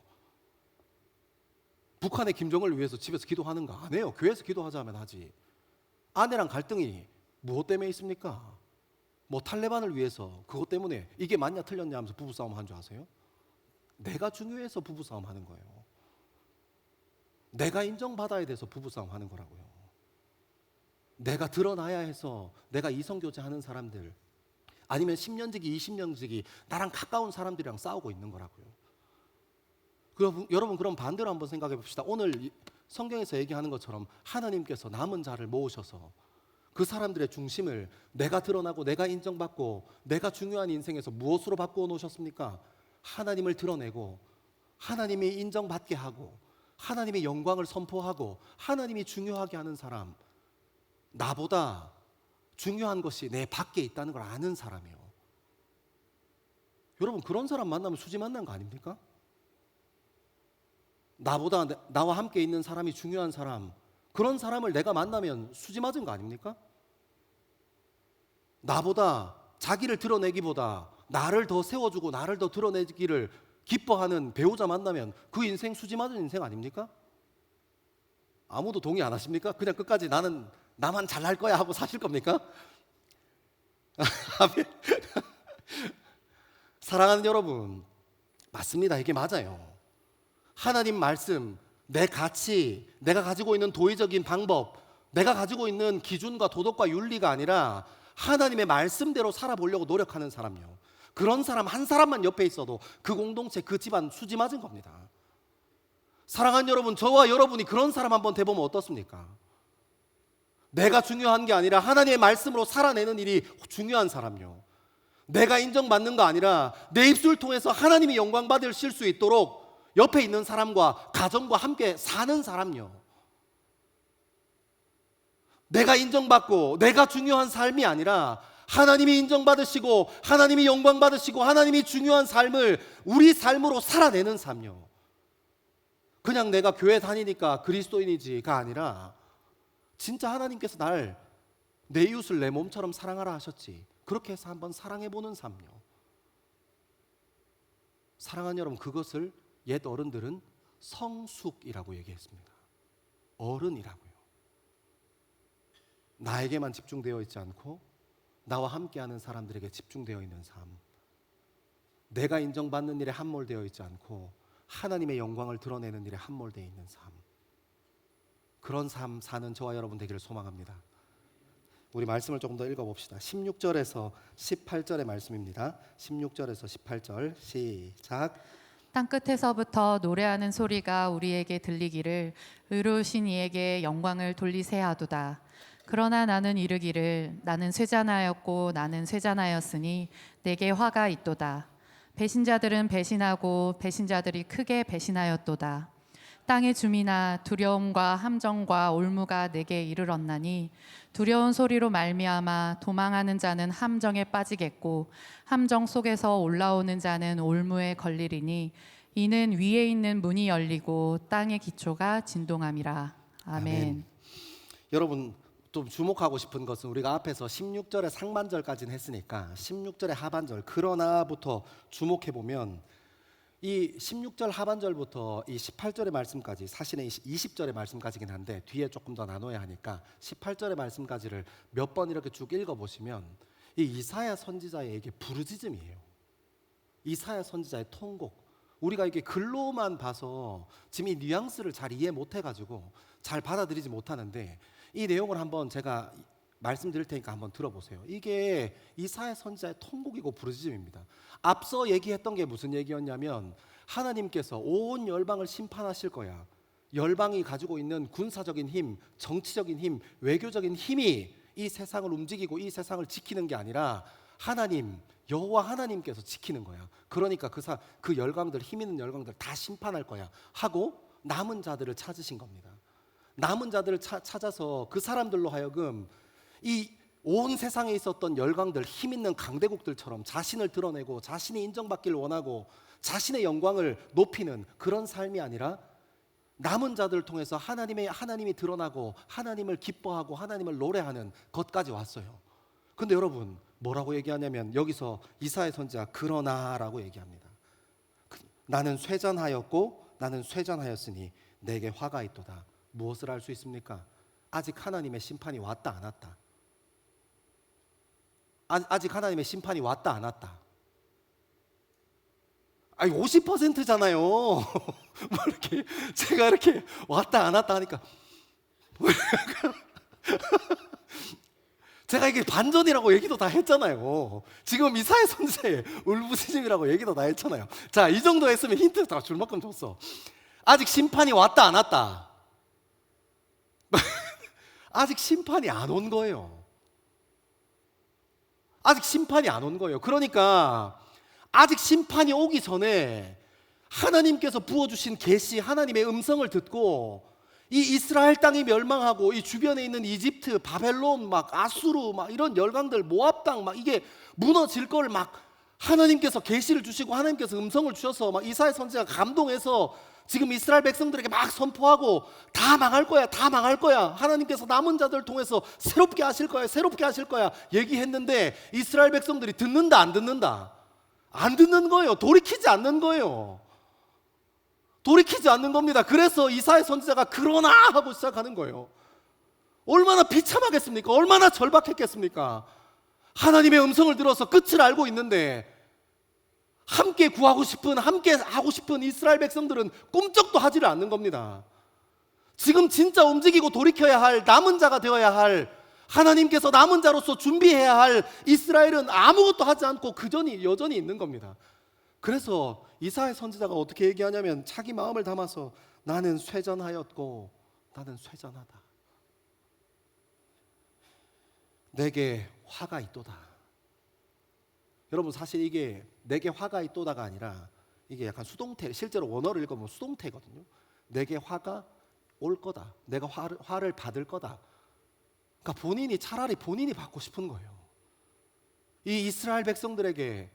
북한의 김정을 위해서 집에서 기도하는가? 안 해요. 교회에서 기도하자면 하지. 아내랑 갈등이 무엇 때문에 있습니까? 뭐 탈레반을 위해서 그것 때문에 이게 맞냐 틀렸냐 하면서 부부싸움 한 줄 아세요? 내가 중요해서 부부싸움 하는 거예요. 내가 인정받아야 돼서 부부싸움 하는 거라고요. 내가 드러나야 해서 내가 이성교제 하는 사람들, 아니면 10년지기 20년지기 나랑 가까운 사람들이랑 싸우고 있는 거라고요. 여러분 그럼 반대로 한번 생각해 봅시다. 오늘 성경에서 얘기하는 것처럼 하나님께서 남은 자를 모으셔서 그 사람들의 중심을 내가 드러나고 내가 인정받고 내가 중요한 인생에서 무엇으로 바꾸어 놓으셨습니까? 하나님을 드러내고 하나님이 인정받게 하고 하나님의 영광을 선포하고 하나님이 중요하게 하는 사람, 나보다 중요한 것이 내 밖에 있다는 걸 아는 사람이요. 여러분 그런 사람 만나면 수지 만난 거 아닙니까? 나보다 나와 함께 있는 사람이 중요한 사람, 그런 사람을 내가 만나면 수지 맞은 거 아닙니까? 나보다 자기를 드러내기보다 나를 더 세워주고 나를 더 드러내기를 기뻐하는 배우자 만나면 그 인생 수지 맞은 인생 아닙니까? 아무도 동의 안 하십니까? 그냥 끝까지 나만 잘날 거야 하고 사실 겁니까? 사랑하는 여러분, 맞습니다. 이게 맞아요. 하나님 말씀, 내 가치, 내가 가지고 있는 도의적인 방법, 내가 가지고 있는 기준과 도덕과 윤리가 아니라 하나님의 말씀대로 살아보려고 노력하는 사람이요. 그런 사람 한 사람만 옆에 있어도 그 공동체, 그 집안 수지 맞은 겁니다. 사랑하는 여러분, 저와 여러분이 그런 사람 한번 돼보면 어떻습니까? 내가 중요한 게 아니라 하나님의 말씀으로 살아내는 일이 중요한 사람요. 내가 인정받는 거 아니라 내 입술을 통해서 하나님이 영광 받으실 수 있도록 옆에 있는 사람과 가정과 함께 사는 사람요. 내가 인정받고 내가 중요한 삶이 아니라 하나님이 인정받으시고 하나님이 영광 받으시고 하나님이 중요한 삶을 우리 삶으로 살아내는 삶요. 그냥 내가 교회 다니니까 그리스도인이지가 아니라 진짜 하나님께서 날 내 이웃을 내 몸처럼 사랑하라 하셨지. 그렇게 해서 한번 사랑해보는 삶요. 사랑하는 여러분, 그것을 옛 어른들은 성숙이라고 얘기했습니다. 어른이라고요. 나에게만 집중되어 있지 않고 나와 함께하는 사람들에게 집중되어 있는 삶, 내가 인정받는 일에 함몰되어 있지 않고 하나님의 영광을 드러내는 일에 함몰되어 있는 삶, 그런 삶 사는 저와 여러분 되기를 소망합니다. 우리 말씀을 조금 더 읽어봅시다. 16절에서 18절의 말씀입니다. 16절에서 18절 시작.
땅끝에서부터 노래하는 소리가 우리에게 들리기를 의로우신 이에게 영광을 돌리세야 하도다. 그러나 나는 이르기를 나는 쇠잔하였고 나는 쇠잔하였으니 내게 화가 있도다. 배신자들은 배신하고 배신자들이 크게 배신하였도다. 땅의 주민아, 두려움과 함정과 올무가 내게 이르렀나니 두려운 소리로 말미암아 도망하는 자는 함정에 빠지겠고 함정 속에서 올라오는 자는 올무에 걸리리니 이는 위에 있는 문이 열리고 땅의 기초가 진동함이라. 아멘.
여러분 좀 주목하고 싶은 것은 우리가 앞에서 16절의 상반절까지는 했으니까 16절의 하반절 그러나부터 주목해 보면 이 16절 하반절부터 이 18절의 말씀까지, 사실은 20절의 말씀까지긴 한데 뒤에 조금 더 나눠야 하니까 18절의 말씀까지를 몇 번 이렇게 쭉 읽어보시면 이 이사야 선지자의 이게 부르짖음이에요. 이사야 선지자의 통곡. 우리가 이게 글로만 봐서 지금 이 뉘앙스를 잘 이해 못해가지고 잘 받아들이지 못하는데 이 내용을 한번 제가 말씀드릴 테니까 한번 들어보세요. 이게 이사야 선지자의 통곡이고 부르짖음입니다. 앞서 얘기했던 게 무슨 얘기였냐면 하나님께서 온 열방을 심판하실 거야. 열방이 가지고 있는 군사적인 힘, 정치적인 힘, 외교적인 힘이 이 세상을 움직이고 이 세상을 지키는 게 아니라 하나님, 여호와 하나님께서 지키는 거야. 그러니까 그 열강들, 힘 있는 열강들 다 심판할 거야 하고 남은 자들을 찾으신 겁니다. 남은 자들을 찾아서 그 사람들로 하여금 이 온 세상에 있었던 열강들, 힘 있는 강대국들처럼 자신을 드러내고 자신이 인정받기를 원하고 자신의 영광을 높이는 그런 삶이 아니라 남은 자들을 통해서 하나님이 드러나고 하나님을 기뻐하고 하나님을 노래하는 것까지 왔어요. 근데 여러분 뭐라고 얘기하냐면 여기서 이사야 선지자 그러나라고 얘기합니다. 나는 쇠잔하였고 나는 쇠잔하였으니 내게 화가 있도다. 무엇을 알 수 있습니까? 아직 하나님의 심판이 왔다 안 왔다. 아직 하나님의 심판이 왔다 안 왔다? 아니 50%잖아요. 뭐 이렇게 제가 이렇게 왔다 안 왔다 하니까 제가 이게 반전이라고 얘기도 다 했잖아요. 지금 이사야 선지자의 울부짖음이라고 얘기도 다 했잖아요. 자, 이 정도 했으면 힌트 다 줄 만큼 줬어. 아직 심판이 왔다 안 왔다? 아직 심판이 안 온 거예요. 아직 심판이 안 온 거예요. 그러니까 아직 심판이 오기 전에 하나님께서 부어주신 계시, 하나님의 음성을 듣고 이 이스라엘 땅이 멸망하고 이 주변에 있는 이집트, 바벨론, 막 아수르, 막 이런 열강들, 모압 땅, 막 이게 무너질 걸 막 하나님께서 계시를 주시고 하나님께서 음성을 주셔서 막 이사야 선지자가 감동해서 지금 이스라엘 백성들에게 막 선포하고 다 망할 거야, 다 망할 거야. 하나님께서 남은 자들 통해서 새롭게 하실 거야, 새롭게 하실 거야 얘기했는데 이스라엘 백성들이 듣는다, 안 듣는다? 안 듣는 거예요. 돌이키지 않는 거예요. 돌이키지 않는 겁니다. 그래서 이사야 선지자가 그러나 하고 시작하는 거예요. 얼마나 비참하겠습니까? 얼마나 절박했겠습니까? 하나님의 음성을 들어서 끝을 알고 있는데 함께 구하고 싶은, 함께 하고 싶은 이스라엘 백성들은 꿈쩍도 하지를 않는 겁니다. 지금 진짜 움직이고 돌이켜야 할, 남은 자가 되어야 할, 하나님께서 남은 자로서 준비해야 할 이스라엘은 아무것도 하지 않고 여전히 있는 겁니다. 그래서 이사야 선지자가 어떻게 얘기하냐면 자기 마음을 담아서 나는 쇠전하였고 나는 쇠전하다. 내게 화가 있도다. 여러분 사실 이게 내게 화가 있도다가 아니라 이게 약간 수동태, 실제로 원어를 읽어보면 수동태거든요. 내게 화가 올 거다. 내가 화를 받을 거다. 그러니까 차라리 본인이 받고 싶은 거예요. 이 이스라엘 백성들에게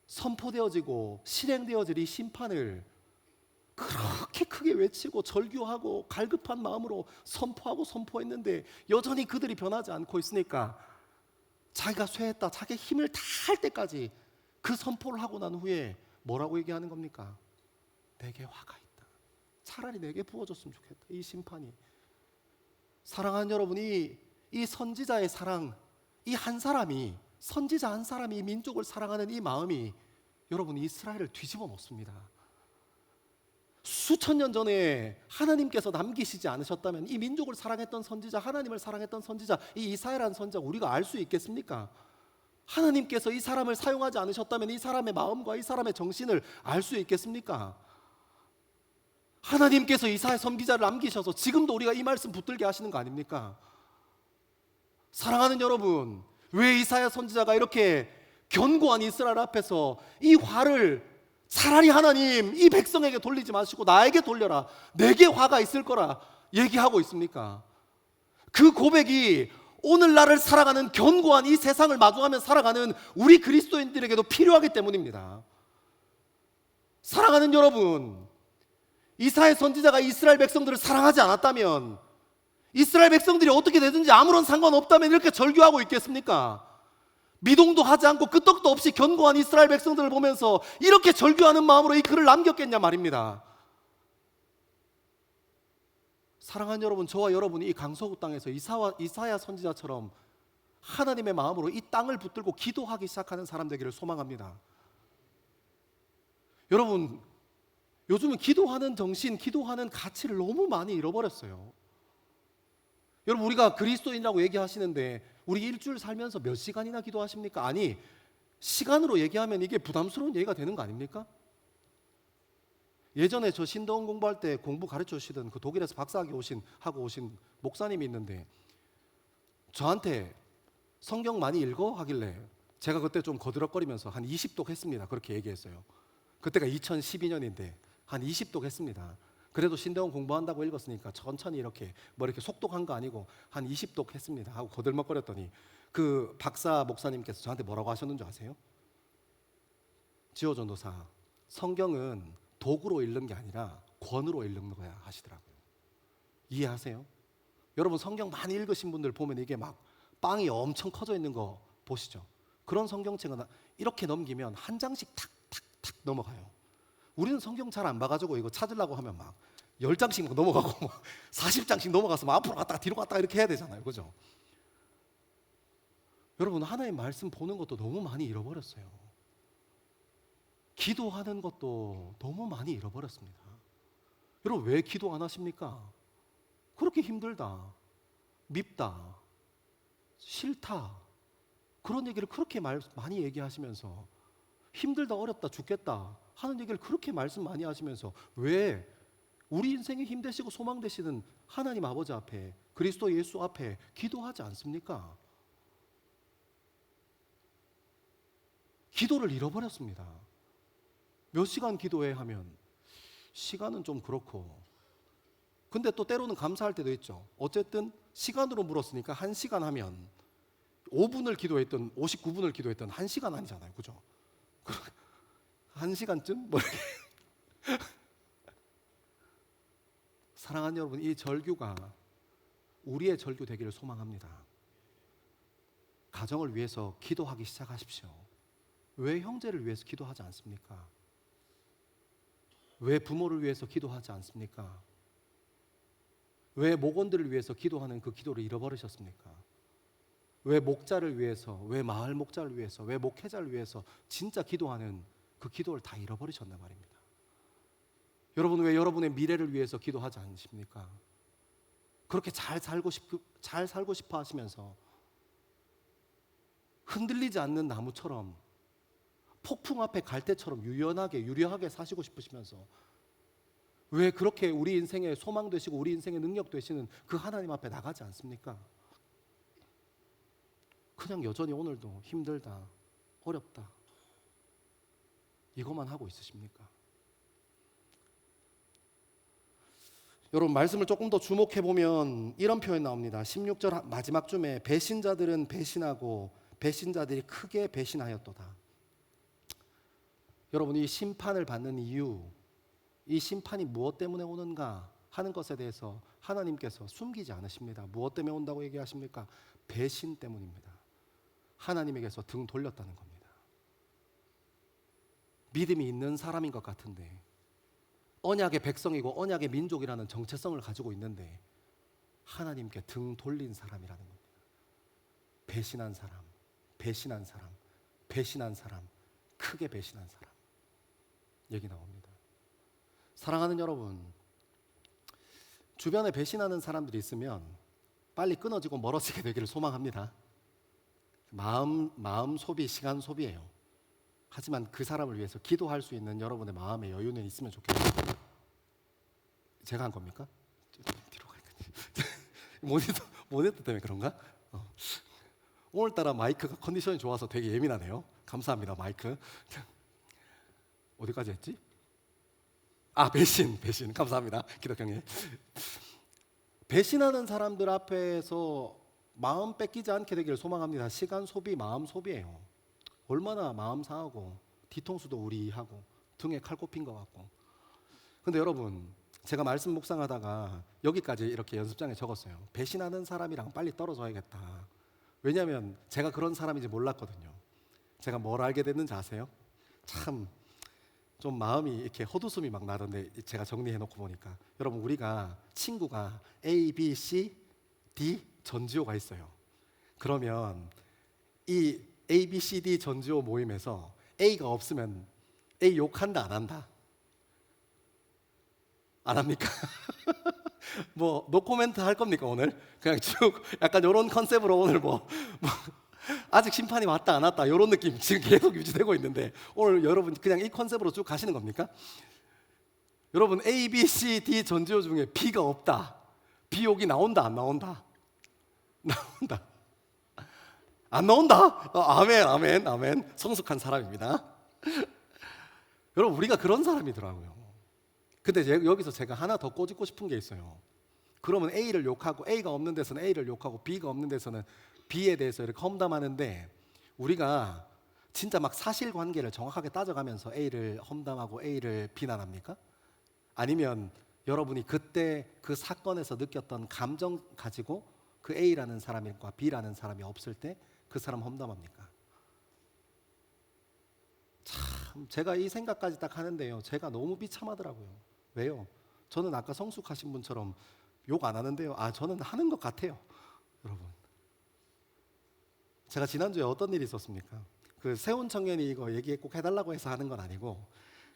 선포되어지고 실행되어질 이 심판을 그렇게 크게 외치고 절규하고 갈급한 마음으로 선포했는데 여전히 그들이 변하지 않고 있으니까 자기가 쇠했다, 자기 힘을 다할 때까지 그 선포를 하고 난 후에 뭐라고 얘기하는 겁니까? 내게 화가 있다. 차라리 내게 부어줬으면 좋겠다. 이 심판이. 사랑하는 여러분이 이 선지자의 사랑, 이 한 사람이, 선지자 한 사람이 이 민족을 사랑하는 이 마음이 여러분 이스라엘을 뒤집어 놓습니다. 수천 년 전에 하나님께서 남기시지 않으셨다면 이 민족을 사랑했던 선지자, 하나님을 사랑했던 선지자, 이 이사야라는 선지자 우리가 알 수 있겠습니까? 하나님께서 이 사람을 사용하지 않으셨다면 이 사람의 마음과 이 사람의 정신을 알 수 있겠습니까? 하나님께서 이사야 선지자를 남기셔서 지금도 우리가 이 말씀 붙들게 하시는 거 아닙니까? 사랑하는 여러분, 왜 이사야 선지자가 이렇게 견고한 이스라엘 앞에서 이 화를 차라리 하나님 이 백성에게 돌리지 마시고 나에게 돌려라, 내게 화가 있을 거라 얘기하고 있습니까? 그 고백이 오늘날을 살아가는 견고한 이 세상을 마주하며 살아가는 우리 그리스도인들에게도 필요하기 때문입니다. 사랑하는 여러분, 이사야 선지자가 이스라엘 백성들을 사랑하지 않았다면, 이스라엘 백성들이 어떻게 되든지 아무런 상관없다면 이렇게 절규하고 있겠습니까? 미동도 하지 않고 끄떡도 없이 견고한 이스라엘 백성들을 보면서 이렇게 절규하는 마음으로 이 글을 남겼겠냐 말입니다. 사랑하는 여러분, 저와 여러분이 이 강서구 땅에서 이사야 선지자처럼 하나님의 마음으로 이 땅을 붙들고 기도하기 시작하는 사람 되기를 소망합니다. 여러분, 요즘은 기도하는 정신, 기도하는 가치를 너무 많이 잃어버렸어요. 여러분, 우리가 그리스도인이라고 얘기하시는데 우리 일주일 살면서 몇 시간이나 기도하십니까? 아니, 시간으로 얘기하면 이게 부담스러운 얘기가 되는 거 아닙니까? 예전에 저 신도원 공부할 때 공부 가르쳐 주시던 그 독일에서 박사학위 하고 오신 목사님이 있는데 저한테 성경 많이 읽어? 하길래 제가 그때 좀 거드럭거리면서 한 20독 했습니다. 그렇게 얘기했어요. 그때가 2012년인데 한 20독 했습니다. 그래도 신대원 공부한다고 읽었으니까 천천히 이렇게 뭐 이렇게 속독한 거 아니고 한 20독 했습니다 하고 거들먹거렸더니 그 박사 목사님께서 저한테 뭐라고 하셨는 줄 아세요? 지호 전도사, 성경은 도구로 읽는 게 아니라 권으로 읽는 거야 하시더라고요. 이해하세요? 여러분, 성경 많이 읽으신 분들 보면 이게 막 빵이 엄청 커져 있는 거 보시죠? 그런 성경책은 이렇게 넘기면 한 장씩 탁탁탁 넘어가요. 우리는 성경 잘 안 봐가지고 이거 찾으려고 하면 막 10장씩 막 넘어가고 막 40장씩 넘어가서 막 앞으로 갔다가 뒤로 갔다가 이렇게 해야 되잖아요. 그죠? 여러분, 하나님 말씀 보는 것도 너무 많이 잃어버렸어요. 기도하는 것도 너무 많이 잃어버렸습니다. 여러분, 왜 기도 안 하십니까? 그렇게 힘들다, 밉다, 싫다, 그런 얘기를 그렇게 많이 얘기하시면서, 힘들다, 어렵다, 죽겠다 하는 얘기를 그렇게 말씀 많이 하시면서 왜 우리 인생에 힘되시고 소망 되시는 하나님 아버지 앞에, 그리스도 예수 앞에 기도하지 않습니까? 기도를 잃어버렸습니다. 몇 시간 기도해 하면 시간은 좀 그렇고, 근데 또 때로는 감사할 때도 있죠. 어쨌든 시간으로 물었으니까 1시간 하면 5분을 기도했던 59분을 기도했던 1시간 아니잖아요, 그죠? 1시간쯤? 뭐 이렇게. 사랑하는 여러분, 이 절규가 우리의 절규 되기를 소망합니다. 가정을 위해서 기도하기 시작하십시오. 왜 형제를 위해서 기도하지 않습니까? 왜 부모를 위해서 기도하지 않습니까? 왜 목원들을 위해서 기도하는 그 기도를 잃어버리셨습니까? 왜 목자를 위해서, 왜 마을 목자를 위해서, 왜 목회자를 위해서 진짜 기도하는 그 기도를 다 잃어버리셨단 말입니다. 여러분, 왜 여러분의 미래를 위해서 기도하지 않으십니까? 그렇게 잘 살고 싶어 하시면서 흔들리지 않는 나무처럼 폭풍 앞에 갈대처럼 유려하게 사시고 싶으시면서 왜 그렇게 우리 인생의 소망 되시고 우리 인생의 능력 되시는 그 하나님 앞에 나가지 않습니까? 그냥 여전히 오늘도 힘들다, 어렵다, 이것만 하고 있으십니까? 여러분, 말씀을 조금 더 주목해 보면 이런 표현 나옵니다. 16절 마지막 쯤에 배신자들은 배신하고 배신자들이 크게 배신하였도다. 여러분, 이 심판을 받는 이유, 이 심판이 무엇 때문에 오는가 하는 것에 대해서 하나님께서 숨기지 않으십니다. 무엇 때문에 온다고 얘기하십니까? 배신 때문입니다. 하나님에게서 등 돌렸다는 겁니다. 믿음이 있는 사람인 것 같은데, 언약의 백성이고 언약의 민족이라는 정체성을 가지고 있는데 하나님께 등 돌린 사람이라는 겁니다. 배신한 사람, 배신한 사람, 배신한 사람, 크게 배신한 사람 얘기 나옵니다. 사랑하는 여러분, 주변에 배신하는 사람들이 있으면 빨리 끊어지고 멀어지게 되기를 소망합니다. 마음 소비, 시간 소비예요. 하지만 그 사람을 위해서 기도할 수 있는 여러분의 마음의 여유는 있으면 좋겠습니다. 제가 한 겁니까? 뒤로 갈까요? 모니터 때문에 그런가? 오늘따라 마이크가 컨디션이 좋아서 되게 예민하네요. 감사합니다, 마이크. 어디까지 했지? 배신. 감사합니다, 기독형님. 배신하는 사람들 앞에서 마음 뺏기지 않게 되기를 소망합니다. 시간 소비, 마음 소비예요. 얼마나 마음 상하고 뒤통수도 우리하고 등에 칼 꼽힌 것 같고. 근데 여러분, 제가 말씀 묵상하다가 여기까지 이렇게 연습장에 적었어요. 배신하는 사람이랑 빨리 떨어져야겠다. 왜냐하면 제가 그런 사람인지 몰랐거든요. 제가 뭘 알게 됐는지 아세요? 참 좀 마음이 이렇게 헛웃음이 막 나던데 제가 정리해 놓고 보니까, 여러분, 우리가 친구가 A, B, C, D 전지호가 있어요. 그러면 이 A, B, C, D 전지호 모임에서 A가 없으면 A 욕한다, 안 한다? 안 합니까? 뭐 노코멘트 할 겁니까 오늘? 그냥 쭉 약간 이런 컨셉으로 오늘 뭐 아직 심판이 왔다 안 왔다 이런 느낌 지금 계속 유지되고 있는데, 오늘 여러분 그냥 이 컨셉으로 쭉 가시는 겁니까? 여러분, A, B, C, D 전지호 중에 B가 없다. B 욕이 나온다, 안 나온다? 나온다. 안 나온다? 아멘. 성숙한 사람입니다. 여러분, 우리가 그런 사람이더라고요. 근데 여기서 제가 하나 더 꼬집고 싶은 게 있어요. 그러면 A를 욕하고, A가 없는 데서는 A를 욕하고, B가 없는 데서는 B에 대해서 이렇게 험담하는데, 우리가 진짜 막 사실관계를 정확하게 따져가면서 A를 험담하고 A를 비난합니까? 아니면 여러분이 그때 그 사건에서 느꼈던 감정 가지고 그 A라는 사람과 B라는 사람이 없을 때 그 사람 험담합니까? 참 제가 이 생각까지 딱 하는데요, 제가 너무 비참하더라고요. 왜요? 저는 아까 성숙하신 분처럼 욕 안 하는데요, 저는 하는 것 같아요. 여러분, 제가 지난주에 어떤 일이 있었습니까? 그 세운 청년이 이거 얘기 꼭 해달라고 해서 하는 건 아니고,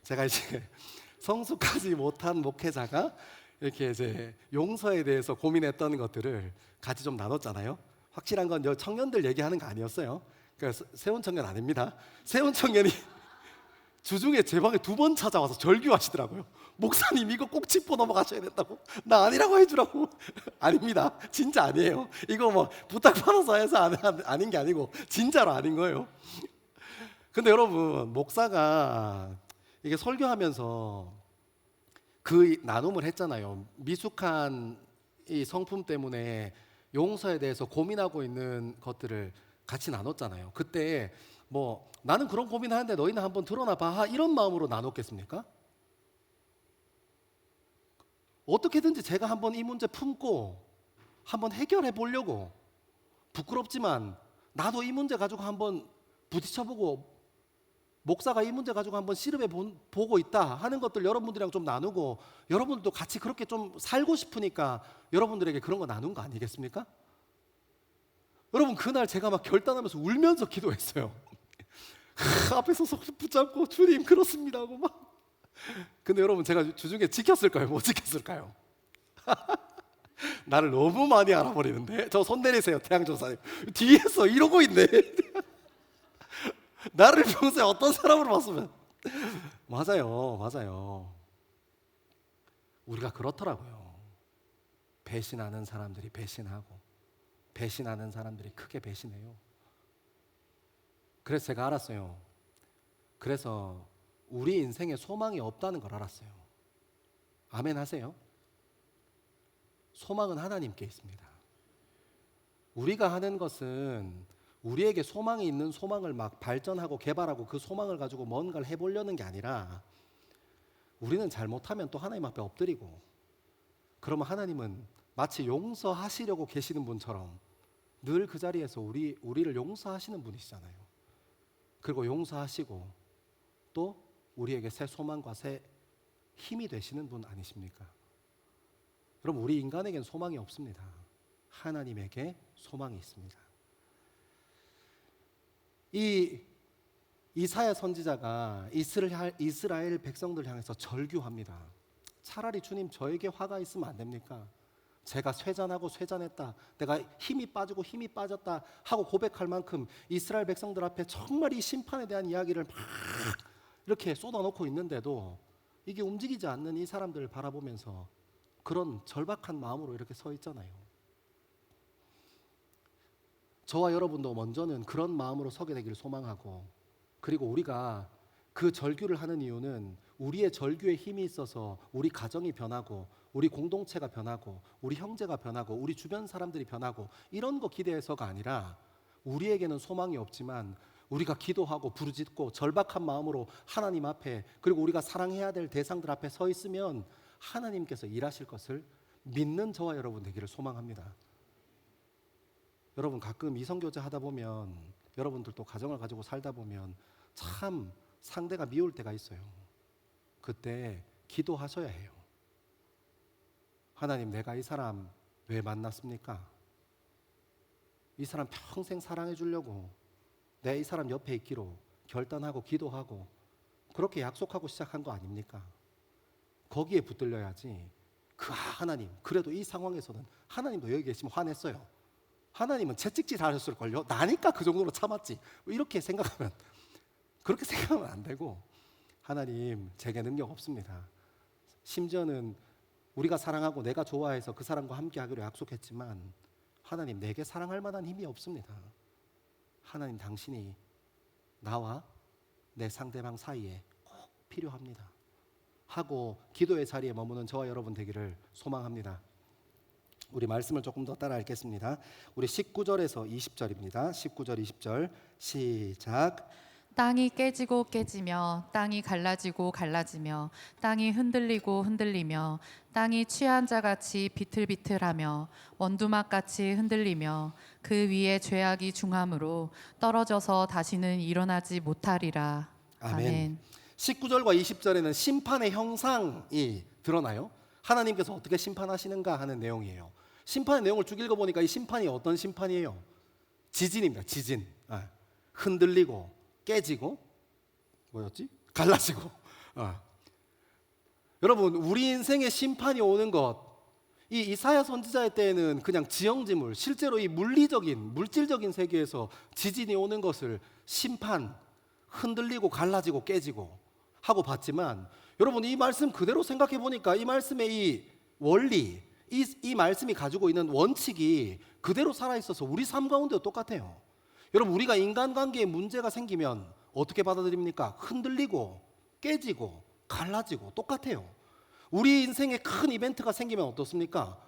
제가 이제 성숙하지 못한 목회자가 이렇게 이제 용서에 대해서 고민했던 것들을 같이 좀 나눴잖아요. 확실한 건 청년들 얘기하는 거 아니었어요. 그러니까 세운 청년 아닙니다. 세운 청년이 주중에 제 방에 2번 찾아와서 절규하시더라고요. 목사님 이거 꼭 짚고 넘어가셔야 된다고. 나 아니라고 해주라고. 아닙니다. 진짜 아니에요. 이거 뭐 부탁받아서 해서 아닌 게 아니고 진짜로 아닌 거예요. 근데 여러분, 목사가 이게 설교하면서 그 나눔을 했잖아요. 미숙한 이 성품 때문에 용서에 대해서 고민하고 있는 것들을 같이 나눴잖아요. 그때 뭐 나는 그런 고민하는데 너희는 한번 드러나 봐, 이런 마음으로 나눴겠습니까? 어떻게든지 제가 한번 이 문제 품고 한번 해결해 보려고, 부끄럽지만 나도 이 문제 가지고 한번 부딪혀보고, 목사가 이 문제 가지고 한번 씨름해 보고 있다 하는 것들 여러분들이랑 좀 나누고, 여러분들도 같이 그렇게 좀 살고 싶으니까 여러분들에게 그런 거 나눈 거 아니겠습니까? 여러분, 그날 제가 막 결단하면서 울면서 기도했어요. 앞에 서서 붙잡고 주님 그렇습니다 하고 막. 근데 여러분, 제가 주중에 지켰을까요? 못 지켰을까요? 나를 너무 많이 알아버리는데. 저 손 내리세요, 태양조사님. 뒤에서 이러고 있네. 나를 평소에 어떤 사람으로 봤으면. 맞아요. 우리가 그렇더라고요. 배신하는 사람들이 배신하고, 배신하는 사람들이 크게 배신해요. 그래서 제가 알았어요. 그래서 우리 인생에 소망이 없다는 걸 알았어요. 아멘 하세요. 소망은 하나님께 있습니다. 우리가 하는 것은 우리에게 소망이 있는 소망을 막 발전하고 개발하고 그 소망을 가지고 뭔가를 해보려는 게 아니라, 우리는 잘못하면 또 하나님 앞에 엎드리고, 그러면 하나님은 마치 용서하시려고 계시는 분처럼 늘 그 자리에서 우리를 용서하시는 분이시잖아요. 그리고 용서하시고 또 우리에게 새 소망과 새 힘이 되시는 분 아니십니까? 그럼 우리 인간에겐 소망이 없습니다. 하나님에게 소망이 있습니다. 이 이사야 선지자가 이스라엘 백성들 향해서 절규합니다. 차라리 주님, 저에게 화가 있으면 안 됩니까? 제가 쇠잔하고 쇠잔했다, 내가 힘이 빠지고 힘이 빠졌다 하고 고백할 만큼 이스라엘 백성들 앞에 정말 이 심판에 대한 이야기를 막 이렇게 쏟아놓고 있는데도 이게 움직이지 않는 이 사람들을 바라보면서 그런 절박한 마음으로 이렇게 서 있잖아요. 저와 여러분도 먼저는 그런 마음으로 서게 되기를 소망하고, 그리고 우리가 그 절규를 하는 이유는 우리의 절규에 힘이 있어서 우리 가정이 변하고, 우리 공동체가 변하고, 우리 형제가 변하고, 우리 주변 사람들이 변하고, 이런 거 기대해서가 아니라, 우리에게는 소망이 없지만 우리가 기도하고 부르짖고 절박한 마음으로 하나님 앞에, 그리고 우리가 사랑해야 될 대상들 앞에 서 있으면 하나님께서 일하실 것을 믿는 저와 여러분 되기를 소망합니다. 여러분, 가끔 이성교제 하다 보면, 여러분들도 가정을 가지고 살다 보면 참 상대가 미울 때가 있어요. 그때 기도하셔야 해요. 하나님, 내가 이 사람 왜 만났습니까? 이 사람 평생 사랑해 주려고 내 이 사람 옆에 있기로 결단하고 기도하고 그렇게 약속하고 시작한 거 아닙니까? 거기에 붙들려야지. 하나님, 그래도 이 상황에서는 하나님도 여기 계시면 화냈어요. 하나님은 채찍질 하셨을걸요? 나니까 그 정도로 참았지. 이렇게 생각하면, 그렇게 생각하면 안 되고, 하나님, 제게 능력 없습니다. 심지어는 우리가 사랑하고 내가 좋아해서 그 사람과 함께 하기로 약속했지만, 하나님, 내게 사랑할 만한 힘이 없습니다. 하나님, 당신이 나와 내 상대방 사이에 꼭 필요합니다 하고 기도의 자리에 머무는 저와 여러분 되기를 소망합니다. 우리 말씀을 조금 더 따라 읽겠습니다. 우리 19절에서 20절입니다. 19절 20절 시작.
땅이 깨지고 깨지며 땅이 갈라지고 갈라지며 땅이 흔들리고 흔들리며 땅이 취한 자같이 비틀비틀하며 원두막같이 흔들리며 그 위에 죄악이 중함으로 떨어져서 다시는 일어나지 못하리라. 아멘.
19절과 20절에는 심판의 형상이 드러나요. 하나님께서 어떻게 심판하시는가 하는 내용이에요. 심판의 내용을 쭉 읽어보니까 이 심판이 어떤 심판이에요? 지진입니다. 지진. 흔들리고 깨지고 뭐였지? 갈라지고. 여러분, 우리 인생의 심판이 오는 것, 이 이사야 선지자의 때에는 그냥 지형지물, 실제로 이 물질적인 세계에서 지진이 오는 것을 심판, 흔들리고 갈라지고 깨지고 하고 봤지만, 여러분 이 말씀 그대로 생각해 보니까 이 말씀의 이 원리, 이 말씀이 가지고 있는 원칙이 그대로 살아있어서 우리 삶 가운데도 똑같아요. 여러분, 우리가 인간관계에 문제가 생기면 어떻게 받아들입니까? 흔들리고 깨지고 갈라지고 똑같아요. 우리 인생에 큰 이벤트가 생기면 어떻습니까?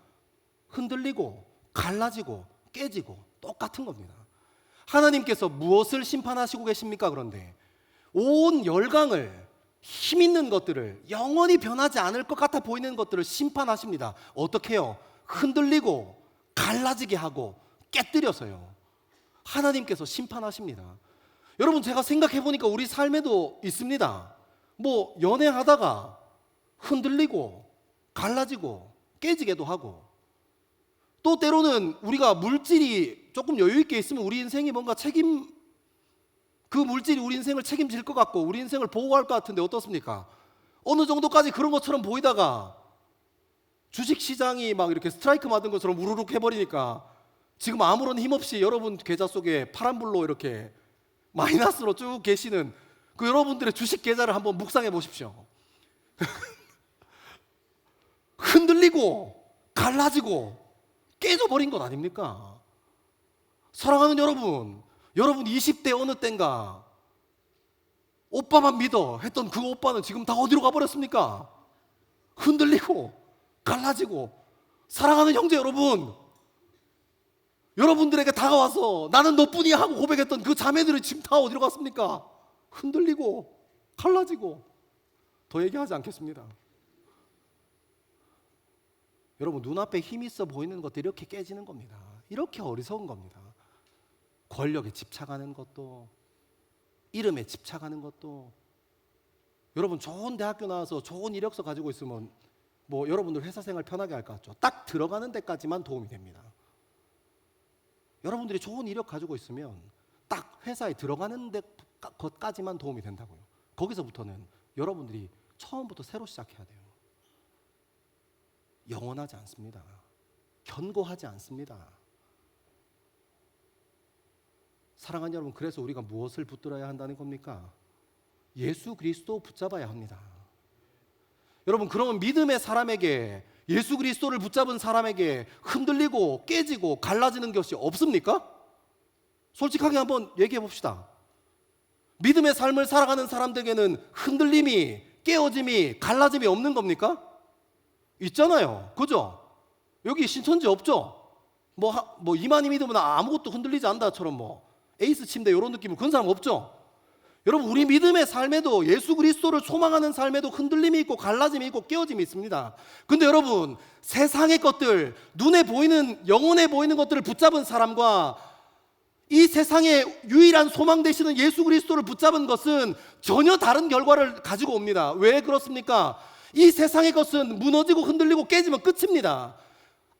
흔들리고 갈라지고 깨지고 똑같은 겁니다. 하나님께서 무엇을 심판하시고 계십니까? 그런데 온 열강을, 힘 있는 것들을, 영원히 변하지 않을 것 같아 보이는 것들을 심판하십니다. 어떻게 해요? 흔들리고 갈라지게 하고 깨뜨려서요. 하나님께서 심판하십니다. 여러분, 제가 생각해 보니까 우리 삶에도 있습니다. 뭐 연애하다가 흔들리고 갈라지고 깨지게도 하고, 또 때로는 우리가 물질이 조금 여유 있게 있으면 우리 인생이 뭔가 그 물질이 우리 인생을 책임질 것 같고 우리 인생을 보호할 것 같은데 어떻습니까? 어느 정도까지 그런 것처럼 보이다가 주식시장이 막 이렇게 스트라이크 맞은 것처럼 우르륵 해버리니까 지금 아무런 힘 없이 여러분 계좌 속에 파란불로 이렇게 마이너스로 쭉 계시는 그 여러분들의 주식 계좌를 한번 묵상해 보십시오. 흔들리고 갈라지고 깨져버린 것 아닙니까? 사랑하는 여러분, 여러분 20대 어느 때인가 오빠만 믿어 했던 그 오빠는 지금 다 어디로 가버렸습니까? 흔들리고 갈라지고. 사랑하는 형제 여러분, 여러분들에게 다가와서 나는 너뿐이야 하고 고백했던 그 자매들은 지금 다 어디로 갔습니까? 흔들리고 갈라지고. 더 얘기하지 않겠습니다. 여러분, 눈앞에 힘 있어 보이는 것들이 이렇게 깨지는 겁니다. 이렇게 어리석은 겁니다. 권력에 집착하는 것도, 이름에 집착하는 것도. 여러분, 좋은 대학교 나와서 좋은 이력서 가지고 있으면 뭐 여러분들 회사 생활 편하게 할 것 같죠? 딱 들어가는 데까지만 도움이 됩니다. 여러분들이 좋은 이력 가지고 있으면 딱 회사에 들어가는 것까지만 도움이 된다고요. 거기서부터는 여러분들이 처음부터 새로 시작해야 돼요. 영원하지 않습니다. 견고하지 않습니다. 사랑하는 여러분, 그래서 우리가 무엇을 붙들어야 한다는 겁니까? 예수 그리스도 붙잡아야 합니다. 여러분, 그러면 믿음의 사람에게, 예수 그리스도를 붙잡은 사람에게 흔들리고 깨지고 갈라지는 것이 없습니까? 솔직하게 한번 얘기해 봅시다. 믿음의 삶을 살아가는 사람들에게는 흔들림이, 깨어짐이, 갈라짐이 없는 겁니까? 있잖아요. 그죠? 여기 신천지 없죠? 뭐 이만희 믿으면 아무것도 흔들리지 않다처럼 뭐 에이스 침대 이런 느낌은 그런 사람 없죠? 여러분, 우리 믿음의 삶에도, 예수 그리스도를 소망하는 삶에도 흔들림이 있고 갈라짐이 있고 깨어짐이 있습니다. 근데 여러분, 세상의 것들, 눈에 보이는, 영혼에 보이는 것들을 붙잡은 사람과 이 세상의 유일한 소망 되시는 예수 그리스도를 붙잡은 것은 전혀 다른 결과를 가지고 옵니다. 왜 그렇습니까? 이 세상의 것은 무너지고 흔들리고 깨지면 끝입니다.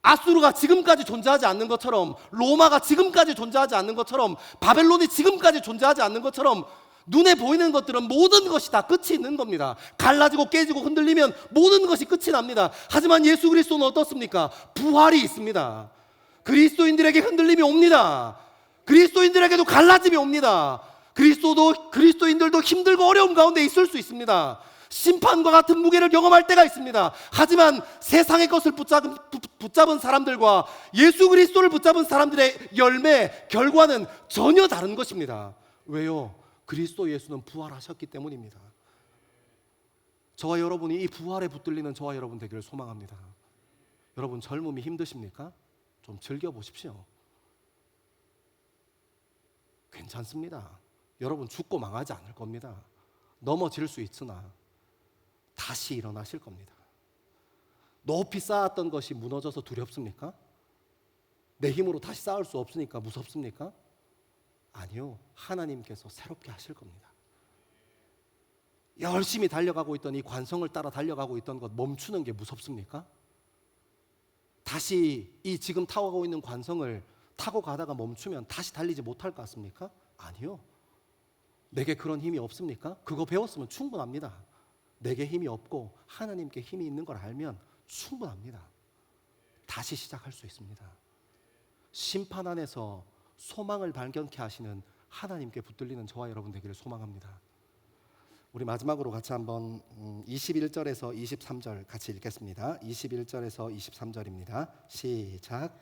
아수르가 지금까지 존재하지 않는 것처럼, 로마가 지금까지 존재하지 않는 것처럼, 바벨론이 지금까지 존재하지 않는 것처럼 눈에 보이는 것들은 모든 것이 다 끝이 있는 겁니다. 갈라지고 깨지고 흔들리면 모든 것이 끝이 납니다. 하지만 예수 그리스도는 어떻습니까? 부활이 있습니다. 그리스도인들에게 흔들림이 옵니다. 그리스도인들에게도 갈라짐이 옵니다. 그리스도인들도 힘들고 어려움 가운데 있을 수 있습니다. 심판과 같은 무게를 경험할 때가 있습니다. 하지만 세상의 것을 붙잡은 사람들과 예수 그리스도를 붙잡은 사람들의 열매, 결과는 전혀 다른 것입니다. 왜요? 그리스도 예수는 부활하셨기 때문입니다. 저와 여러분이 이 부활에 붙들리는 저와 여러분 되기를 소망합니다. 여러분, 젊음이 힘드십니까? 좀 즐겨보십시오. 괜찮습니다. 여러분, 죽고 망하지 않을 겁니다. 넘어질 수 있으나 다시 일어나실 겁니다. 높이 쌓았던 것이 무너져서 두렵습니까? 내 힘으로 다시 쌓을 수 없으니까 무섭습니까? 아니요, 하나님께서 새롭게 하실 겁니다. 열심히 달려가고 있던 이 관성을 따라 달려가고 있던 것 멈추는 게 무섭습니까? 다시 이 지금 타고가고 있는 관성을 타고 가다가 멈추면 다시 달리지 못할 것 같습니까? 아니요. 내게 그런 힘이 없습니까? 그거 배웠으면 충분합니다. 내게 힘이 없고 하나님께 힘이 있는 걸 알면 충분합니다. 다시 시작할 수 있습니다. 심판 안에서 소망을 발견케 하시는 하나님께 붙들리는 저와 여러분 되기를 소망합니다. 우리 마지막으로 같이 한번 21절에서 23절 같이 읽겠습니다. 21절에서 23절입니다. 시작.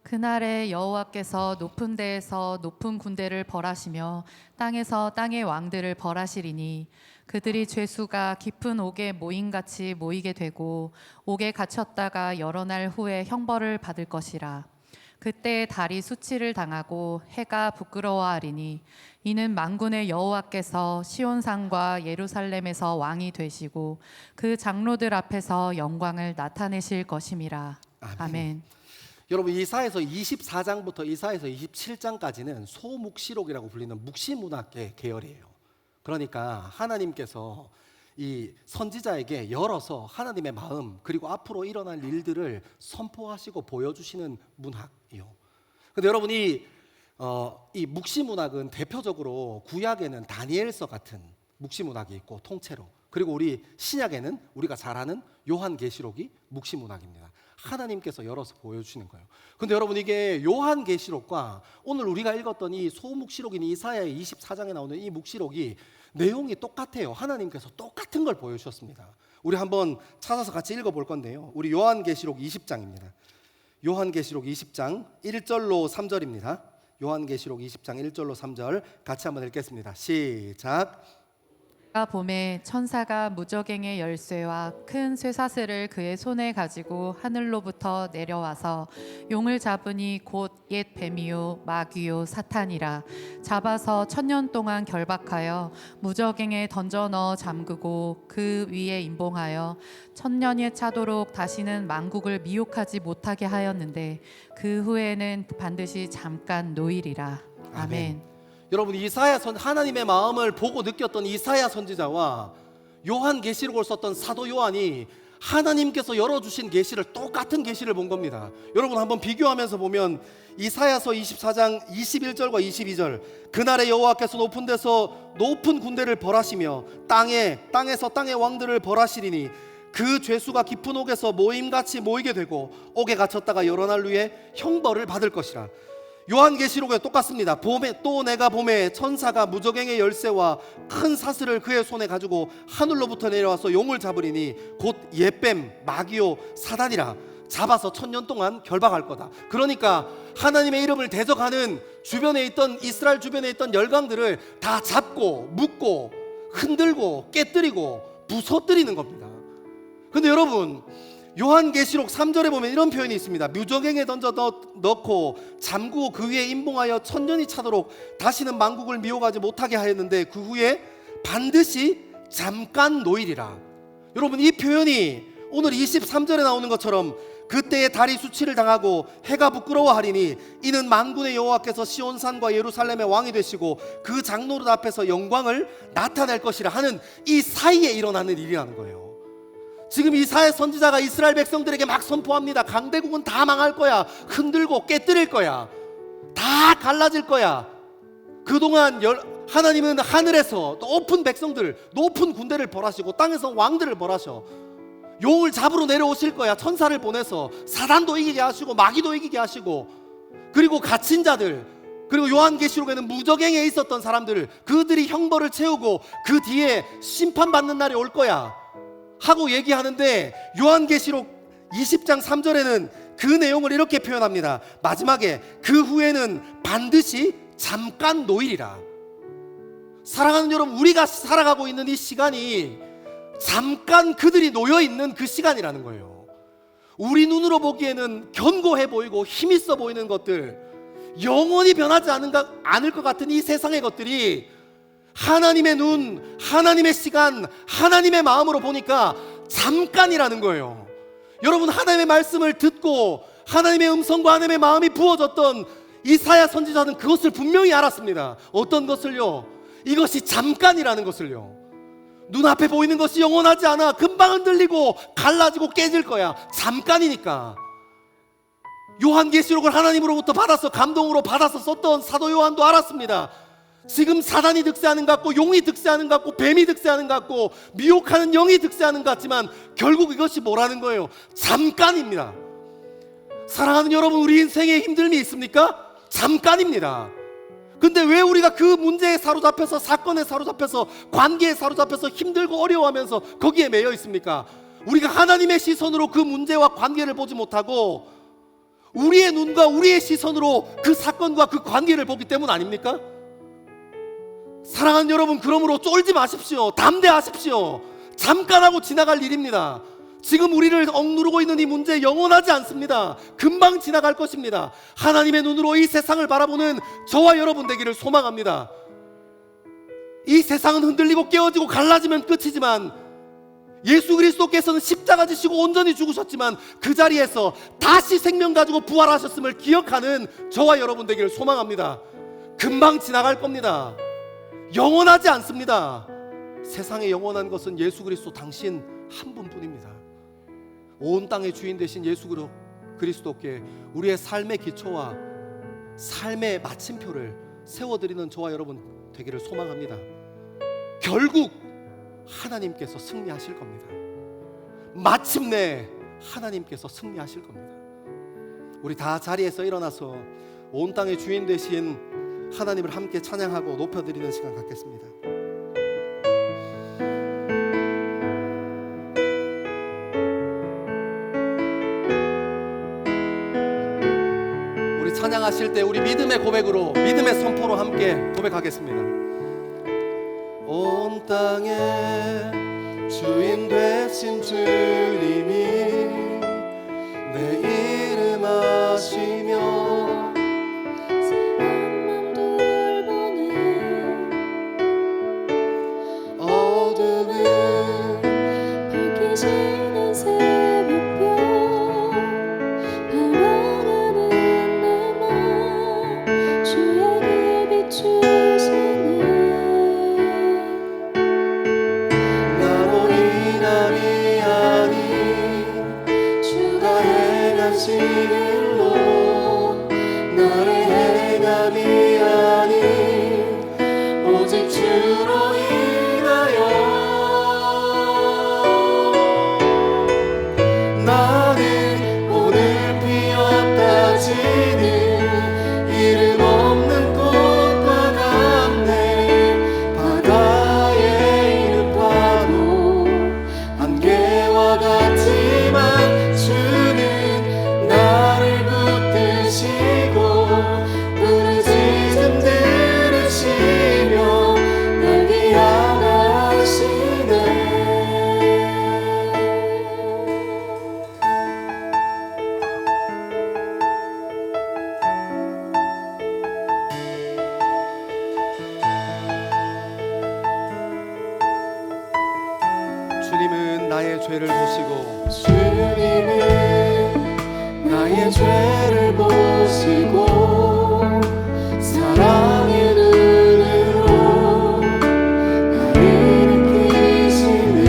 그날에 여호와께서 높은 데에서 높은 군대를 벌하시며 땅에서 땅의 왕들을 벌하시리니 그들이 죄수가 깊은 옥에 모임같이 모이게 되고 옥에 갇혔다가 여러 날 후에 형벌을 받을 것이라. 그때 달이 수치를 당하고 해가 부끄러워하리니 이는 만군의 여호와께서 시온산과 예루살렘에서 왕이 되시고 그 장로들 앞에서 영광을 나타내실 것임이라. 아멘.
여러분, 이사에서 24장부터 이사에서 27장까지는 소묵시록이라고 불리는 묵시문학계 계열이에요. 그러니까 하나님께서 이 선지자에게 열어서 하나님의 마음 그리고 앞으로 일어날 일들을 선포하시고 보여주시는 문학이요. 근데 여러분, 이 묵시문학은 대표적으로 구약에는 다니엘서 같은 묵시문학이 있고 통째로, 그리고 우리 신약에는 우리가 잘 아는 요한계시록이 묵시문학입니다. 하나님께서 열어서 보여주시는 거예요. 근데 여러분, 이게 요한계시록과 오늘 우리가 읽었던 이 소묵시록인 이사야의 24장에 나오는 이 묵시록이 내용이 똑같아요. 하나님께서 똑같은 걸 보여주셨습니다. 우리 한번 찾아서 같이 읽어볼 건데요, 우리 요한계시록 20장입니다. 요한계시록 20장 1절로 3절입니다. 요한계시록 20장 1절로 3절 같이 한번 읽겠습니다. 시작.
봄에 천사가 무저갱의 열쇠와 큰 쇠사슬을 그의 손에 가지고 하늘로부터 내려와서 용을 잡으니 곧 옛 뱀이요 마귀요 사탄이라. 잡아서 1000년 동안 결박하여 무저갱에 던져 넣어 잠그고 그 위에 임봉하여 1000년이 차도록 다시는 만국을 미혹하지 못하게 하였는데 그 후에는 반드시 잠깐 노일이라. 아멘.
여러분, 하나님의 마음을 보고 느꼈던 이사야 선지자와 요한계시록을 썼던 사도 요한이 하나님께서 열어주신 계시를, 똑같은 계시를 본 겁니다. 여러분, 한번 비교하면서 보면 이사야서 24장 21절과 22절, 그날에 여호와께서 높은 데서 높은 군대를 벌하시며 땅에서 땅의 왕들을 벌하시리니 그 죄수가 깊은 옥에서 모임같이 모이게 되고 옥에 갇혔다가 여러 날 후에 형벌을 받을 것이라. 요한계시록에 똑같습니다. 또 내가 봄에 천사가 무저갱의 열쇠와 큰 사슬을 그의 손에 가지고 하늘로부터 내려와서 용을 잡으리니 곧 옛뱀 마귀요 사단이라. 잡아서 1000년 동안 결박할 거다. 그러니까 하나님의 이름을 대적하는 주변에 있던 이스라엘 주변에 있던 열강들을 다 잡고 묶고 흔들고 깨뜨리고 부서뜨리는 겁니다. 근데 여러분, 요한계시록 3절에 보면 이런 표현이 있습니다. 무저갱에 던져 넣고 잠그고 그 위에 임봉하여 1000년이 차도록 다시는 만국을 미혹하지 못하게 하였는데 그 후에 반드시 잠깐 노일이라. 여러분, 이 표현이 오늘 23절에 나오는 것처럼 그때에 달이 수치를 당하고 해가 부끄러워하리니 이는 만군의 여호와께서 시온산과 예루살렘의 왕이 되시고 그 장로들 앞에서 영광을 나타낼 것이라 하는 이 사이에 일어나는 일이라는 거예요. 지금 이사야 선지자가 이스라엘 백성들에게 막 선포합니다. 강대국은 다 망할 거야. 흔들고 깨뜨릴 거야. 다 갈라질 거야. 그동안 하나님은 하늘에서 높은 백성들, 높은 군대를 벌하시고 땅에서 왕들을 벌하셔. 용을 잡으러 내려오실 거야. 천사를 보내서 사단도 이기게 하시고 마귀도 이기게 하시고, 그리고 갇힌 자들, 그리고 요한계시록에는 무저갱에 있었던 사람들, 그들이 형벌을 채우고 그 뒤에 심판받는 날이 올 거야 하고 얘기하는데, 요한계시록 20장 3절에는 그 내용을 이렇게 표현합니다. 마지막에 그 후에는 반드시 잠깐 노일이라. 사랑하는 여러분, 우리가 살아가고 있는 이 시간이 잠깐 그들이 놓여있는 그 시간이라는 거예요. 우리 눈으로 보기에는 견고해 보이고 힘있어 보이는 것들, 영원히 변하지 않을 것 같은 이 세상의 것들이 하나님의 눈, 하나님의 시간, 하나님의 마음으로 보니까 잠깐이라는 거예요. 여러분, 하나님의 말씀을 듣고 하나님의 음성과 하나님의 마음이 부어졌던 이사야 선지자는 그것을 분명히 알았습니다. 어떤 것을요? 이것이 잠깐이라는 것을요. 눈앞에 보이는 것이 영원하지 않아. 금방 흔들리고 갈라지고 깨질 거야. 잠깐이니까. 요한계시록을 하나님으로부터 받아서 감동으로 받아서 썼던 사도 요한도 알았습니다. 지금 사단이 득세하는 것 같고, 용이 득세하는 것 같고, 뱀이 득세하는 것 같고, 미혹하는 영이 득세하는 것 같지만 결국 이것이 뭐라는 거예요? 잠깐입니다. 사랑하는 여러분, 우리 인생에 힘듦이 있습니까? 잠깐입니다. 근데 왜 우리가 그 문제에 사로잡혀서, 사건에 사로잡혀서, 관계에 사로잡혀서 힘들고 어려워하면서 거기에 매여 있습니까? 우리가 하나님의 시선으로 그 문제와 관계를 보지 못하고 우리의 눈과 우리의 시선으로 그 사건과 그 관계를 보기 때문 아닙니까? 사랑하는 여러분, 그러므로 쫄지 마십시오. 담대하십시오. 잠깐 하고 지나갈 일입니다. 지금 우리를 억누르고 있는 이 문제 영원하지 않습니다. 금방 지나갈 것입니다. 하나님의 눈으로 이 세상을 바라보는 저와 여러분 되기를 소망합니다. 이 세상은 흔들리고 깨어지고 갈라지면 끝이지만 예수 그리스도께서는 십자가 지시고 온전히 죽으셨지만 그 자리에서 다시 생명 가지고 부활하셨음을 기억하는 저와 여러분 되기를 소망합니다. 금방 지나갈 겁니다. 영원하지 않습니다. 세상에 영원한 것은 예수 그리스도 당신 한 분뿐입니다. 온 땅의 주인 되신 예수 그리스도께 우리의 삶의 기초와 삶의 마침표를 세워드리는 저와 여러분 되기를 소망합니다. 결국 하나님께서 승리하실 겁니다. 마침내 하나님께서 승리하실 겁니다. 우리 다 자리에서 일어나서 온 땅의 주인 되신 하나님을 함께 찬양하고 높여드리는 시간 갖겠습니다. 우리 찬양하실 때 우리 믿음의 고백으로, 믿음의 선포로 함께 고백하겠습니다. 온 땅의 주인 되신 주님이 내 이름 아시며
사랑만 돌보는
어둠을
밝히시는 새벽별 방황하는 내 맘 주의 길 비추시는
나로 인함이 아닌 주가 행하신 일로 나를 행함이 아닌 오직 주로 인하여 나는 오늘 피었다 지는 이름 없는 꽃과 같네. 바다의 이름 파도 안개와 같지만 주는 나를 붙드시고 부르짖음 들으시며 날 위안하시네. 주님은 나의 죄를 보시고 주님은 나의 죄를 보시고 사랑의 눈으로 나를 느끼시네.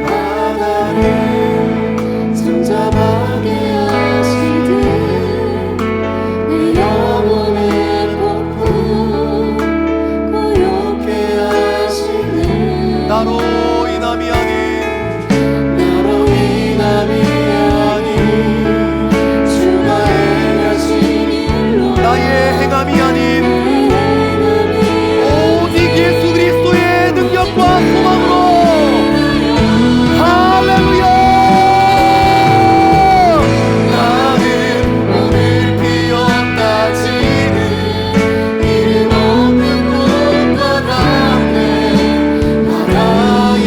바다를 잠잠하게 하시듯 내 영혼의 폭풍 고요케 하시네. 나로 인함이 아닌 주가 행하신 일로 나의 행함이 아닌 오직 예수 그리스도의 능력과 소망으로 할렐루야. 나는 오늘 피었다 지는 이름 없는 꽃과 같네. 바다의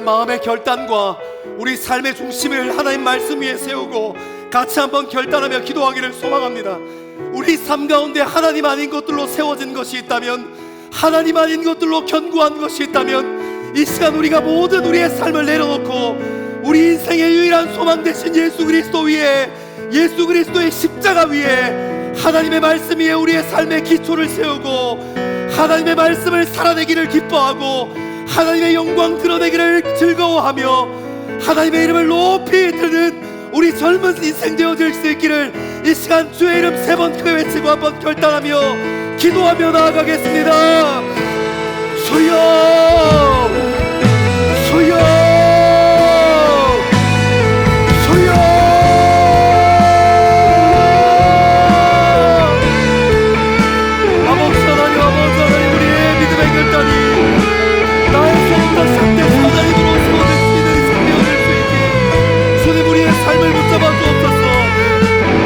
마음의 결단과 우리 삶의 중심을 하나님 말씀 위에 세우고 같이 한번 결단하며 기도하기를 소망합니다. 우리 삶 가운데 하나님 아닌 것들로 세워진 것이 있다면, 하나님 아닌 것들로 견고한 것이 있다면, 이 시간 우리가 모든 우리의 삶을 내려놓고 우리 인생의 유일한 소망 되신 예수 그리스도 위에, 예수 그리스도의 십자가 위에, 하나님의 말씀 위에 우리의 삶의 기초를 세우고 하나님의 말씀을 살아내기를 기뻐하고 하나님의 영광 드러내기를 즐거워하며 하나님의 이름을 높이 드는 우리 젊은 인생 되어질 수 있기를 이 시간 주의 이름 3번 크게 외치고 한번 결단하며 기도하며 나아가겠습니다. 주여, 주여, 주여. 아버지 하나님, 우리의 믿음의 결단이 나에서부터 시작돼서 하나님으로 세워질 수 있는 인생 되어질 수 있게 주님 우리의 삶을 붙잡아 주옵소서.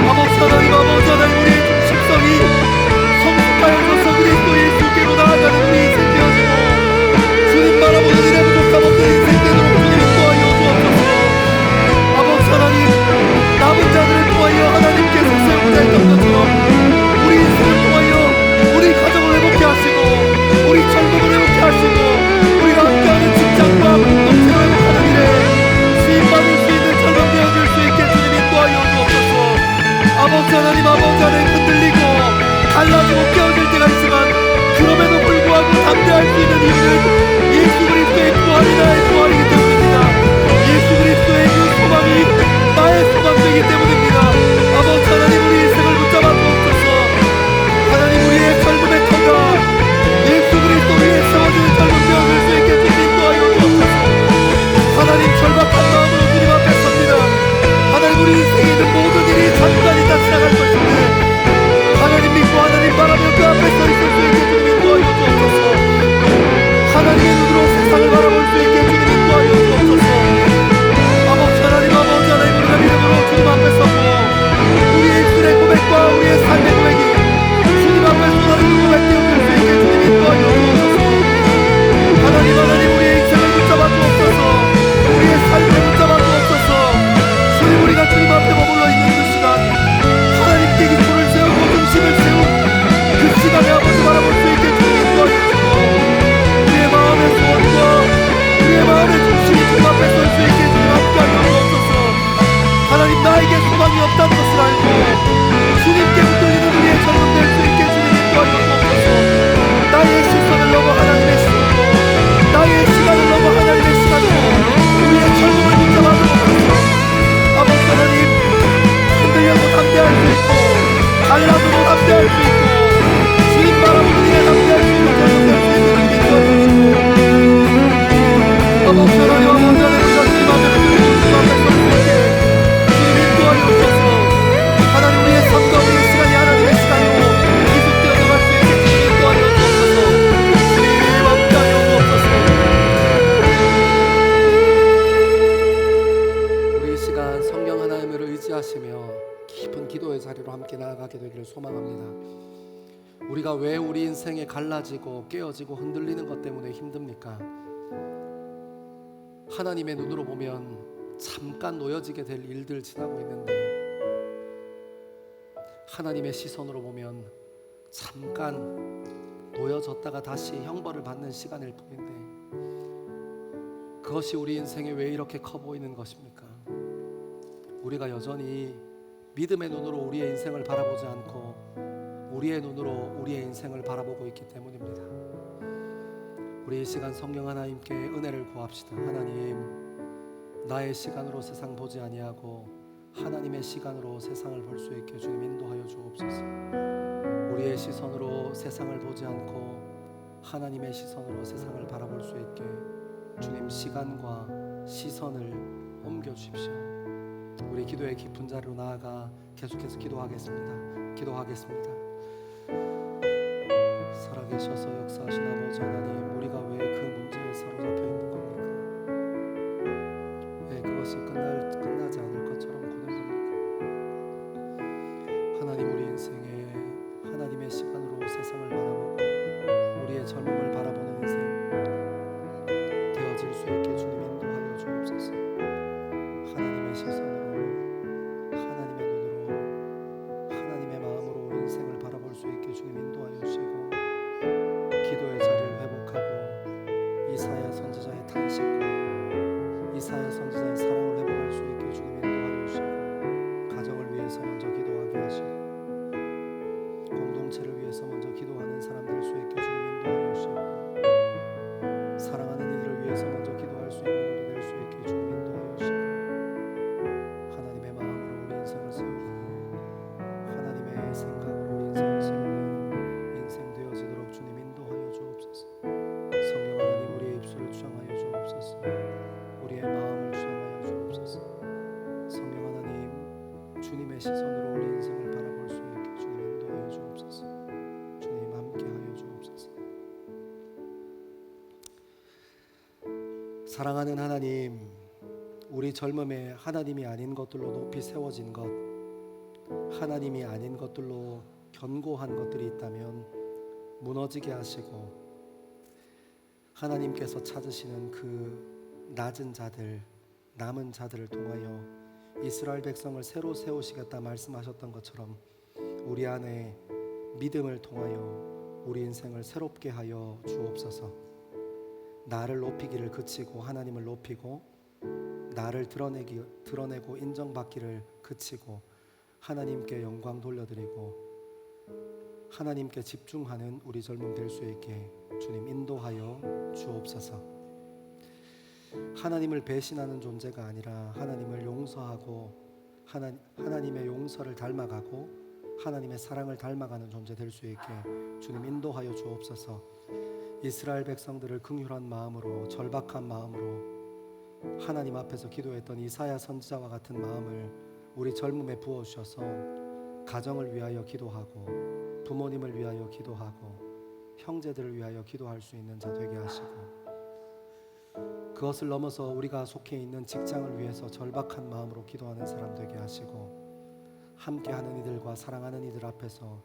아버지 하나님, 우리의 중심성이 성숙하여져서 그리스도 예수께로 나아가는 우리 인생 되어지고 주님 바라보는 일에 부족함 없는 인생 되도록 주님 인도하여 주옵소서. 아버지 하나님, 남은 자들을 통하여 하나님께서 세우고자 했던 것처럼 우리 인생을 통하여 우리 가정을 회복케 하시고 우리 젊음을 회복케 하시고 우리가 함께하는 직장과 공동체를 회복하는 일에 쓰임받을 수 있는 젊음 되어질 수 있게 주님 인도하여 주옵소서. 아버지 하나님, 흔들리고 갈라지고 깨어질 때가 있지만 그럼에도 불구하고 담대할 수 있는 이유는 예수 그리스도의 부활이 나의 부활이기 때문입니다. 예수 그리스도의 그 소망이 나의 소망 되기 때문입니다. 아버지 하나님, 우리 인생을 붙잡아 주옵소서. 하나님, 우리의 젊음의 터가 예수 그리스도 위에 세워지는 젊음 되어질 수 있게 주님 인도하여 주옵소서. 하나님, 절박한 마음으로 주님 앞에 섭니다. 하나님, 우리 인생에 있는 모든 일이 잠깐이 다 지나갈 것인데 하나님 믿고 하나님 바라며 그 앞에 서 있을 수 있게 주님 인도하여 주옵소서. 하나님의 눈으로 세상을 바라볼 수 있게 주님 인도하여 주옵소서. 아버지 하나님, 우리가 믿음으로 주님 앞에 서고 우리의 입술의 고백과 우리의 삶의 고백이 주님 앞에 쏟아지는 고백 되어질 수 있게 주님 인도하여 주옵소서. 하나님, 우리의 인생을 붙잡아 주옵소서. 우리의 삶을 붙잡아 주옵소서. 주님, 우리가 주님 앞에 머물러 있는 그 시간 하나님께 기초를 세우고 중심을 세운 그 시간에 아버지 바라볼 수 있게 주님 인도하여 주시고 우리의 마음의 소원과 우리의 마음의 중심이 주님 앞에 설 수 있게 주님 함께하여 주옵소서. 하나님, 나에게 소망이 없다는 것을 알고 주님께 붙들리는 우리의 젊음 될 수 있게 주님 인도하여 주옵소서. 나의 시선을 넘어 하나님의 시선으로, 나의 시간을 넘어 하나님의 시간으로 우리의 젊음을 붙잡아 주옵소서. 아버지 하나님, 흔들려도 담대할 수 있고 갈라져도 담대할 수 있고 주님 바라보는 일에 담대할 수 있는 젊음 될 수 있는 주님 도와주시고 아버지 하나님, 우리가 주님 앞에 붙들리고 주님 앞에 설 수 있게 주님 인도하여 주옵소서. 하나님, 우리의 삶과 우리의 시간이 하나님의 시간으로 계속되어 나갈 수 있게 주님 인도하여 주옵소서. 주님 함께하여 주옵소서. 우리 이 시간 성령 하나님을 의지하시며 깊은 기도의 자리로 함께 나아가게 되기를 소망합니다. 우리가 왜 우리 인생에 갈라지고 깨어지고 흔들리는 것 때문에 힘듭니까? 하나님의 눈으로 보면 잠깐 놓여지게 될 일들 지나고 있는데 하나님의 시선으로 보면 잠깐 놓여졌다가 다시 형벌을 받는 시간일 뿐인데 그것이 우리 인생에 왜 이렇게 커 보이는 것입니까? 우리가 여전히 믿음의 눈으로 우리의 인생을 바라보지 않고 우리의 눈으로 우리의 인생을 바라보고 있기 때문입니다. 우리 이 시간 성령 하나님께 은혜를 구합시다. 하나님, 나의 시간으로 세상 보지 아니하고 하나님의 시간으로 세상을 볼 수 있게 주님 인도하여 주옵소서. 우리의 시선으로 세상을 보지 않고 하나님의 시선으로 세상을 바라볼 수 있게 주님 시간과 시선을 옮겨 주십시오. 우리 기도의 깊은 자리로 나아가 계속해서 기도하겠습니다. 살아계셔서 역사하신 아버지 하나님, 우리가 왜 그 문제에 사로잡혀 있는 겁니까? 왜 그것이 끝나지 않을 것처럼 고된 겁니까? 하나님, 우리 인생에 하나님의 시간으로 세상을 바라보고 우리의 젊음을 바라보는 인생 되어질 수 있게 주님 인도하여 시선으로 우리 인생을 바라볼 수 있게 주님 인도하여 주옵소서. 주님 함께하여 주옵소서. 사랑하는 하나님, 우리 젊음에 하나님이 아닌 것들로 높이 세워진 것, 하나님이 아닌 것들로 견고한 것들이 있다면 무너지게 하시고, 하나님께서 찾으시는 그 낮은 자들, 남은 자들을 통하여 이스라엘 백성을 새로 세우시겠다 말씀하셨던 것처럼 우리 안에 믿음을 통하여 우리 인생을 새롭게 하여 주옵소서. 나를 높이기를 그치고 하나님을 높이고, 나를 드러내고 인정받기를 그치고 하나님께 영광 돌려드리고 하나님께 집중하는 우리 젊음 될 수 있게 주님 인도하여 주옵소서. 하나님을 배신하는 존재가 아니라 하나님을 용서하고 하나님의 용서를 닮아가고 하나님의 사랑을 닮아가는 존재 될 수 있게 주님 인도하여 주옵소서. 이스라엘 백성들을 긍휼한 마음으로, 절박한 마음으로 하나님 앞에서 기도했던 이사야 선지자와 같은 마음을 우리 젊음에 부어주셔서 가정을 위하여 기도하고 부모님을 위하여 기도하고 형제들을 위하여 기도할 수 있는 자 되게 하시고, 그것을 넘어서 우리가 속해 있는 직장을 위해서 절박한 마음으로 기도하는 사람 되게 하시고, 함께하는 이들과 사랑하는 이들 앞에서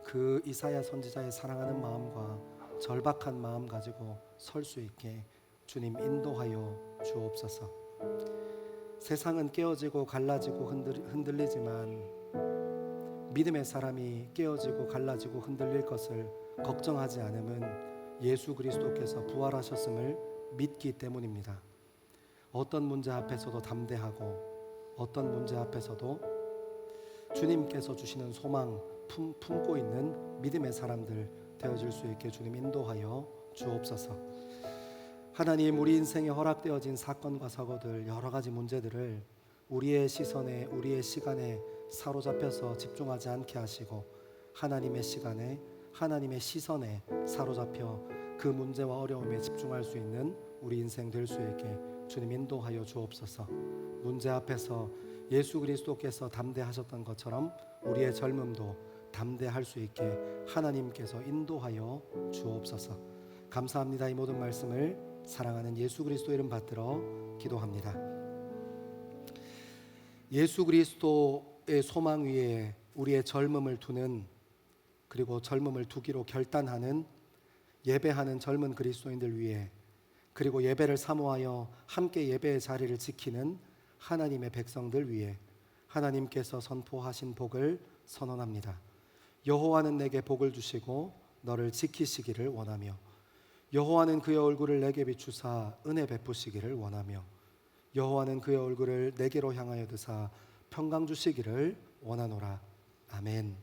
그 이사야 선지자의 사랑하는 마음과 절박한 마음 가지고 설 수 있게 주님 인도하여 주옵소서. 세상은 깨어지고 갈라지고 흔들리지만 믿음의 사람이 깨어지고 갈라지고 흔들릴 것을 걱정하지 않음은 예수 그리스도께서 부활하셨음을 믿기 때문입니다. 어떤 문제 앞에서도 담대하고 어떤 문제 앞에서도 주님께서 주시는 소망 품고 있는 믿음의 사람들 되어질 수 있게 주님 인도하여 주옵소서. 하나님, 우리 인생에 허락되어진 사건과 사고들, 여러 가지 문제들을 우리의 시선에, 우리의 시간에 사로잡혀서 집중하지 않게 하시고 하나님의 시간에, 하나님의 시선에 사로잡혀 그 문제와 어려움에 집중할 수 있는 우리 인생 될 수 있게 주님 인도하여 주옵소서. 문제 앞에서 예수 그리스도께서 담대하셨던 것처럼 우리의 젊음도 담대할 수 있게 하나님께서 인도하여 주옵소서. 감사합니다. 이 모든 말씀을 사랑하는 예수 그리스도 이름 받들어 기도합니다. 예수 그리스도의 소망 위에 우리의 젊음을 두는, 그리고 젊음을 두기로 결단하는 예배하는 젊은 그리스도인들 위해, 그리고 예배를 사모하여 함께 예배의 자리를 지키는 하나님의 백성들 위해 하나님께서 선포하신 복을 선언합니다. 여호와는 내게 복을 주시고 너를 지키시기를 원하며, 여호와는 그의 얼굴을 내게 비추사 은혜 베푸시기를 원하며, 여호와는 그의 얼굴을 내게로 향하여 드사 평강 주시기를 원하노라. 아멘.